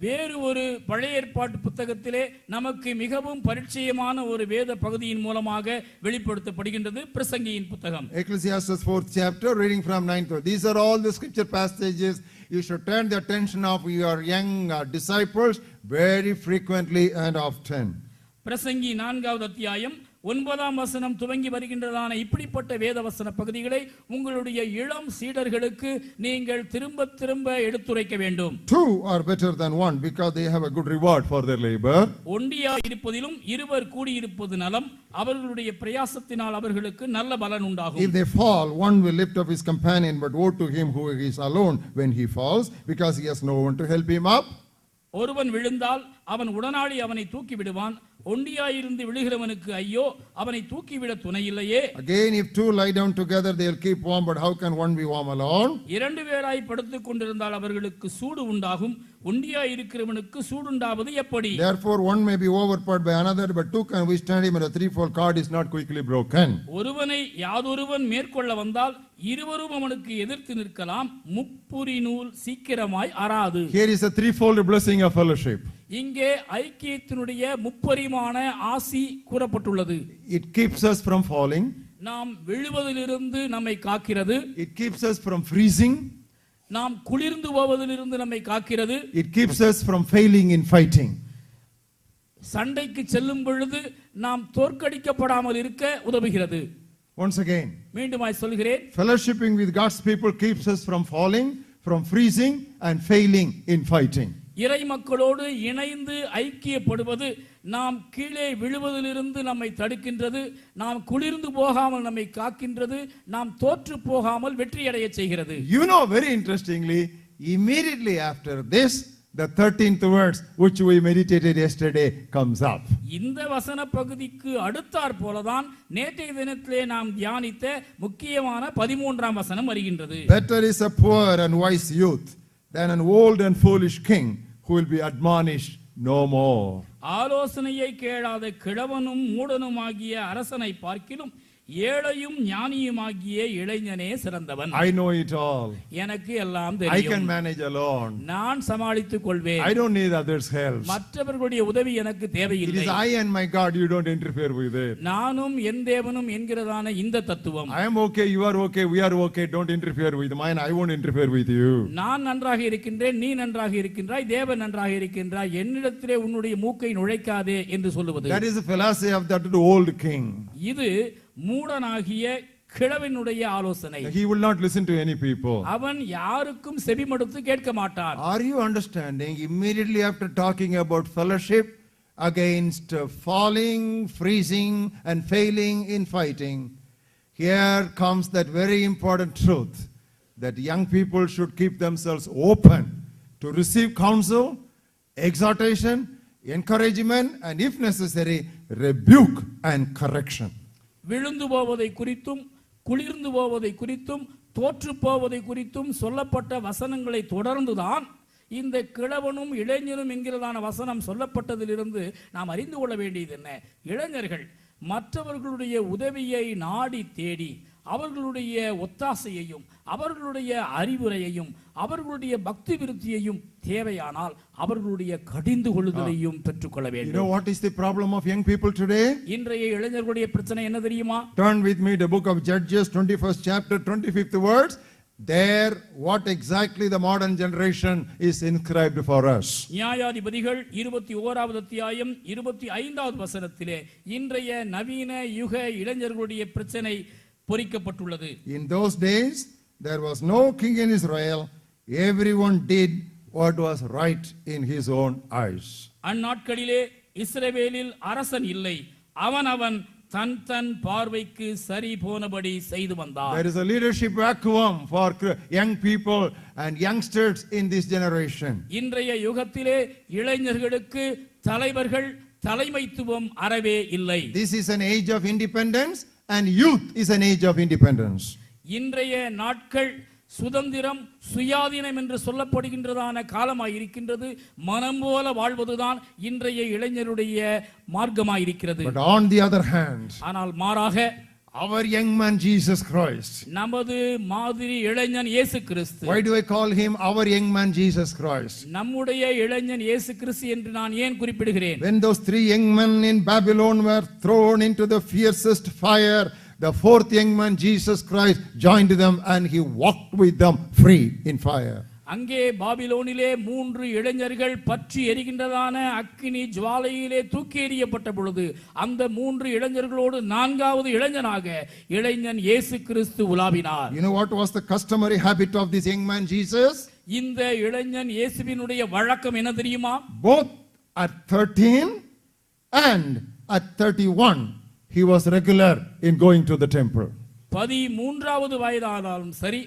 வேறு ஒரு பழைய ஏற்பாட்டு புத்தகத்திலே நமக்கு மிகவும் பரிச்சயமான ஒரு வேத பகுதியின் மூலமாக வெளிப்படுத்தப்படுகின்றது. பிரசங்கியின் புத்தகம் Ecclesiastes 4th chapter, reading from 9th. These are all the scripture passages you should turn the attention of your young disciples very frequently and often. பிரசங்கி 4வது அத்தியாயம் 9ஆம் வசனம் துவங்கி வருகின்றதான இப்படிப்பட்ட வேத வசன பகுதிகளை உங்களுடைய இளம் சீடர்களுக்கு நீங்கள் திரும்ப திரும்ப எடுத்துரைக்க வேண்டும். Two are better than one because they have a good reward for their labor. ஒண்டியா இருப்பதிலும் இருவர் கூடி இருப்பது நலம், அவர்களுடைய பிரயாசத்தினால் அவர்களுக்கு நல்ல பலன் உண்டாகும். If they fall, one will lift up his companion, but woe to him who is alone when he falls, because he has no one to help him up. ஒருவன் விழுந்தால் அவன் உடனாளி அவனை தூக்கி விடுவான், ஒண்டியாயிருந்து விழுகிறவனுக்கு ஐயோ, அவனை தூக்கிவிட துணை இல்லையே. Again, if two lie down together, they will keep warm, but how can one be warm alone? இரண்டு பேராய் படுத்துக் கொண்டிருந்தால் அவர்களுக்கு சூடு உண்டாகும், ஒண்டியாய் இருக்கிறவனுக்கு சூடுண்டாவது எப்படி? Therefore one may be overpowered by another, but two can withstand him, and a threefold cord is not quickly broken. ஒருவனை யாதொருவன் மேற்கொள்ள வந்தால் இருவரும் அவனுக்கு எதிர்த்து நிற்கலாம், முப்புரி நூல் சீக்கிரமாய் அறாது. Here is a threefold blessing of fellowship. இங்கே ஐக்கியத்தினுடைய முப்பரிமாண ஆசி கூறப்பட்டுள்ளது. It keeps us from falling. நாம் விழுவதிலிருந்து நம்மை காக்கிறது. It keeps us from freezing. நாம் குளிர்ந்து போவதிலிருந்து நம்மை காக்கிறது. It keeps us from failing in fighting. சண்டைக்கு செல்லும் பொழுது நாம் தோற்கடிக்கப்படாமல் இருக்க உதவுகிறது. Once again, மீண்டுமாய் சொல்கிறேன், fellowshipping with God's people keeps us from falling, from freezing and failing in fighting. இறை மக்களோடு இணைந்து ஐக்கியப்படுவது நாம் கீழே விழுவதிலிருந்து நம்மை தடுக்கின்றது, நாம் குளிர்ந்து போகாமல் நம்மை காக்கின்றது, நாம் தோற்று போகாமல் வெற்றியடைய செய்கிறது. You know, very interestingly, immediately after this, the 13th verse which we meditated yesterday comes up. இந்த வசன பகுதிக்கு அடுத்தாற் போலதான் நேற்றைய தினத்திலே நாம் தியானித்த முக்கியமான 13ஆம் வசனம் வருகின்றது. Better is a poor and wise youth than an old and foolish king who will be admonished no more. ஆலோசனையை கேளாத கிழவனும் மூடனுமாகிய அரசனை பார்க்கிலும் ஏழையும் ஞானியுமாகிய இளைஞனே சிறந்தவன். I know it all. எனக்கு எல்லாம் I can தெரியும், manage alone. நான் சமாளித்துக் கொள்வேன், I don't need others' help. மற்றவர்களுடைய உதவி எனக்கு It தேவையில்லை. is I and my God, you don't interfere with it. நானும் என் தேவனும் என்கிறதான இந்த தத்துவம். I am okay, you are okay, we are okay, don't interfere with mine, I won't interfere with you. நான் நன்றாக இருக்கின்றேன், நீ நன்றாக இருக்கின்றாய், தேவன் நன்றாக இருக்கின்றாய், என்னிடத்திலே உன்னுடைய மூக்கை நுழைக்காதே என்று சொல்லுவது. That is the philosophy of that old king. இது மூடனாகிய கிழவனுடைய ஆலோசனை. He will not listen to any people. அவன் யாருக்கும் செவிமடுத்து கேட்க மாட்டான். Are you understanding? Immediately after talking about fellowship against falling, freezing and failing in fighting, here comes that very important truth that young people should keep themselves open to receive counsel, exhortation, encouragement, and if necessary, rebuke and correction. விழுந்து போவதை குறித்தும் குளிர்ந்து போவதை குறித்தும் தோற்று போவதை குறித்தும் சொல்லப்பட்ட வசனங்களை தொடர்ந்துதான் இந்த கிழவனும் இளைஞனும் என்கிறதான வசனம் சொல்லப்பட்டதிலிருந்து நாம் அறிந்து கொள்ள வேண்டியது என்ன? இளைஞர்கள் மற்றவர்களுடைய உதவியை நாடி தேடி அவர்களுடைய ஒத்தாசையையும் அவர்களுடைய அறிவுரையையும் அவர்களுடைய பக்தி விருத்தியையும் தேவையானால் அவர்களுடைய கடிந்து கொள்ளுதலையும் பெற்றுக்கொள்ள You வேண்டும். know what is the problem of young people today? இன்றைய இளைஞர்களுடைய பிரச்சனை என்ன தெரியுமா? Turn with me to the book of Judges, 21st chapter, 25th words. There, what exactly the modern generation is inscribed for us. நியாயாதிபதிகள் 21வது அத்தியாயம் 25வது வசனத்திலே இன்றைய நவீன யுக இளைஞர்களுடைய பிரச்சனை பொறிக்கப்பட்டுள்ளது. In those days, there was no king in Israel. Everyone did what was right in his own eyes. அந்நாட்களிலே இஸ்ரவேலில் அரசன் இல்லை, அவனவன் தன் தன் பார்வைக்கு சரி போனபடி செய்து வந்தான். There is a leadership vacuum for young people and youngsters in this generation. இன்றைய யுகத்திலே இளைஞர்களுக்கு தலைவர்கள் தலைமைத்துவம் அறவே இல்லை. This is an age of independence and youth is an age of independence. இன்றைய நாட்கள் சுதந்திரம் சுயாதீனம் என்று சொல்லப்படுகின்றதான காலமாய் இருக்கின்றது. மனம் போல வாழ்வதுதான் இன்றைய இளைஞருடைய மார்க்கமாய் இருக்கிறது. But on the other hand, ஆனால் மாறாக our young man Jesus Christ. நமது மாதிரி இளைஞன் இயேசு கிறிஸ்து. Why do I call him our young man Jesus Christ? நம்முடைய இளைஞன் இயேசு கிறிஸ்து என்று நான் ஏன் குறிப்பிடுகிறேன்? When those 3 young men in Babylon were thrown into the fiercest fire, the 4th young man Jesus Christ joined them and he walked with them free in fire. அங்கே பாபிலோனிலே 3 இளைஞர்கள் பற்றி எரிகின்றதான அக்கினி ஜுவாலையிலே தூக்கி எறியப்பட்ட பொழுது அந்த 3 இளைஞர்களோடு 4வது இளைஞனாக இளைஞன் இயேசு கிறிஸ்து உலாவினார். You know what was the customary habit of this young man Jesus? இந்த இளைஞன் இயேசுவினுடைய வழக்கம் என்ன தெரியுமா? Both at 13 and at 31 he was regular in going to the temple. 13வது வயதானாலும் சரி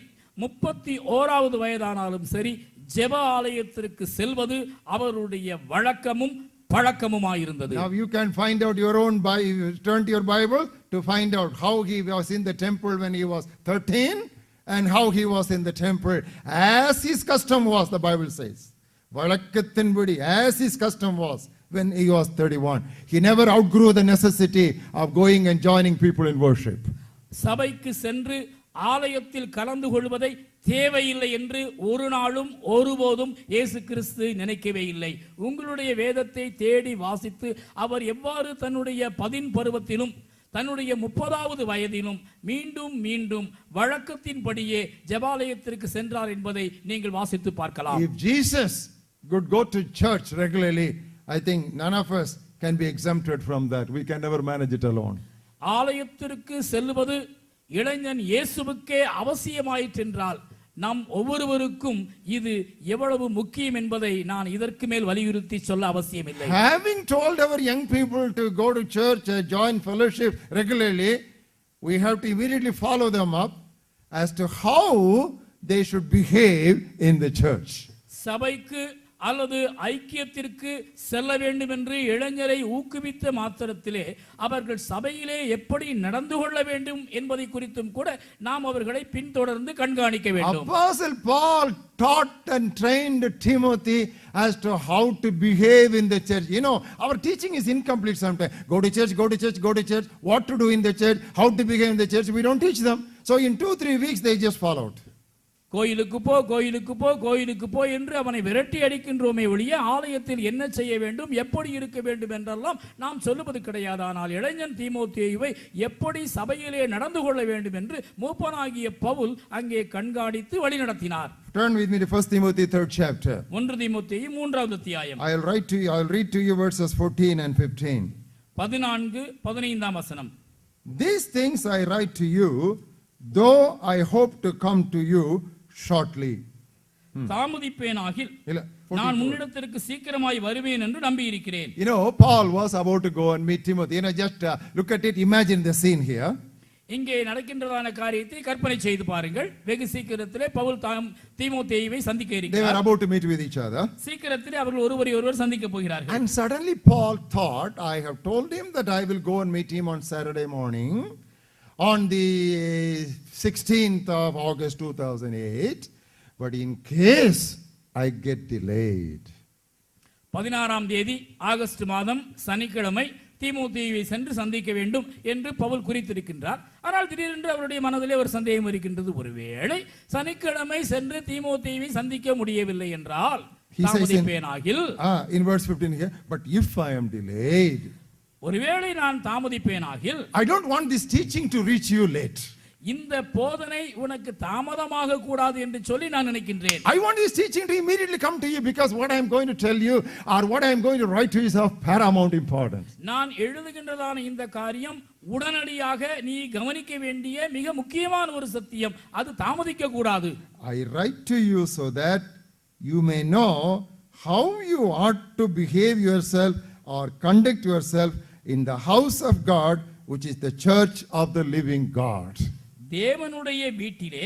31வது வயதானாலும் சரி ஜெப ஆலயத்திற்கு செல்வது அவருடைய வழக்கமும் பழக்கமுமாயிருந்தது. Now you can find out your own turn to your Bible to find out how he was in the temple when he was 13 and how he was in the temple as his custom was, the Bible says. வழக்கத்தின்படி as his custom was when he was 31. He never outgrew the necessity of going and joining people in worship. சபைக்கு சென்று ஆலயத்தில் கலந்து கொள்வதை தேவையில்லை என்று ஒரு நாளும் ஒருபோதும் இயேசு கிறிஸ்து நினைக்கவே இல்லை. உங்களுடைய வேதத்தை தேடி வாசித்து அவர் எவ்வாறு தன்னுடைய 10 பருவத்திலும் தன்னுடைய 30வது வயதிலும் மீண்டும் மீண்டும் வழக்கத்தின்படியே ஜெபாலயத்திற்கு சென்றார் என்பதை நீங்கள் வாசித்து பார்க்கலாம். If Jesus could go to church regularly, I think none of us can be exempted from that. We can never manage it alone. ஆலயத்திற்கு செல்வது இளைஞன் இயேசுவுக்கே அவசியமாயிற்றென்றால் நம் ஒவ்வொருவருக்கும் இது எவ்வளவு முக்கியம் என்பதை நான் இதற்கு மேல் வலியுறுத்தி சொல்ல அவசியமில்லை. Having told our young people to go to church, join fellowship regularly, we have to immediately follow them up as to how they should behave in the church. சபைக்கு அல்லது ஐக்கியத்திற்கு செல்ல வேண்டும் என்று இளைஞரை ஊக்குவித்த மாத்திரத்திலே அவர்கள் சபையிலே எப்படி நடந்து கொள்ள வேண்டும் என்பதை குறித்தும் கூட நாம் அவர்களை பின்தொடர்ந்து கண்காணிக்க வேண்டும். Apostle Paul taught and trained Timothy as to how to behave in the church. You know, our teaching is incomplete sometimes. Go to church, go to church, go to church. What to do in the church, how to behave in the church, we don't teach them. So in 2-3 weeks they just followed. கோயிலுக்கு போ கோயிலுக்கு போ கோயிலுக்கு போ என்று அவனை விரட்டி அடிக்கின்றோமே ஒழிய ஆலயத்தில் என்ன செய்ய வேண்டும் எப்படி இருக்க வேண்டும் என்றெல்லாம் நாம் சொல்லுவது கிடையாது. ஆனால் இளைஞன் தீமோத்தேயுவை எப்படி சபையிலே நடந்து கொள்ள வேண்டும் என்று மூப்பனாகிய பவுல் அங்கே கண்காணித்து வழிநடத்தினார். Turn with me to 1 Timothy 3rd chapter. 1 தீமோத்தேயு 3வது அத்தியாயம். I'll read to you verses 14 and 15. 14 15 வசனம். These things I write to you, though I hope to come to you shortly. தாமதிப்பேனாகில் நான் முன்னிடத்திற்கு சீக்கிரமாய் வருவேன் என்று நம்பி இருக்கிறேன். You know, Paul was about to go and meet Timothy. You know, just look at it, imagine the scene here. இங்கே நடக்கின்றதான காரியத்தை கற்பனை செய்து பாருங்கள். வெகு சீக்கிரத்திலே பவுல் தீமோத்தேயுவை சந்திக்க இருக்கிறார். They were about to meet with each other. சீக்கிரத்திலே அவர்கள் ஒருவரை ஒருவர் சந்திக்க போகிறார்கள். And suddenly Paul thought, I have told him that I will go and meet him on Saturday morning on the 16th of August 2008. But in case I get delayed. 16ஆம் தேதி August மாதம் சனிக்கிழமை தீமோத்தேயுவை சென்று சந்திக்க வேண்டும் என்று பவுல் குறித்திருக்கின்றார். ஆனால் திடீரென்று அவருடைய மனதிலே ஒரு சந்தேகம் இருக்கின்றது. ஒருவேளை சனிக்கிழமை சென்று தீமோத்தேயுவை சந்திக்க முடியவில்லை என்றால் தாமதிப்பேனாகில், in verse 15 here, but if I am delayed, ஒருவேளை நான் தாமதிப்பேனாகில், I don't want this teaching to reach you late. இந்த போதனை உனக்கு தாமதமாக கூடாது என்று சொல்லி நான் நினைக்கின்றேன். I want this teaching to immediately come to you, because what I am going to tell you or what I am going to write to you is of paramount importance. நான் எழுதுகின்றதான இந்த காரியம் உடனடியாக நீ கவனிக்க வேண்டிய மிக முக்கியமான ஒரு சத்தியம். அது தாமதிக்க கூடாது. I write to you so that you may know how you ought to behave yourself or conduct yourself in the house of God, which is the church of the living God. தேவனுடைய வீட்டிலே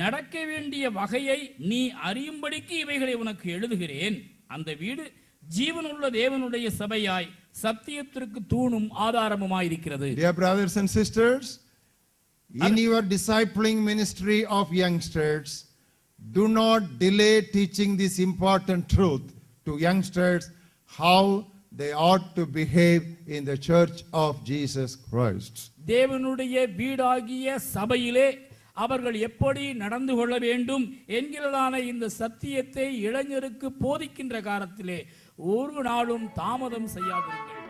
நடக்க வேண்டிய வகையை நீ அறியும்படிக்கு இவைகளை உனக்கு எழுதுகிறேன். அந்த வீடு ஜீவனுள்ள தேவனுடைய சபையாய் சத்தியத்திற்கு தூணும் ஆதாரமுமாயிருக்கிறது. Dear brothers and sisters, in your discipling ministry of youngsters, do not delay teaching this important truth to youngsters, how they ought to behave in the church of Jesus Christ. தேவனுடைய வீடாகிய சபையிலே அவர்கள் எப்படி நடந்து கொள்ள வேண்டும் என்கிறதான இந்த சத்தியத்தை இளைஞருக்கு போதிக்கின்ற காலத்திலே ஒரு நாளும் தாமதம் செய்யாதிருங்கள்.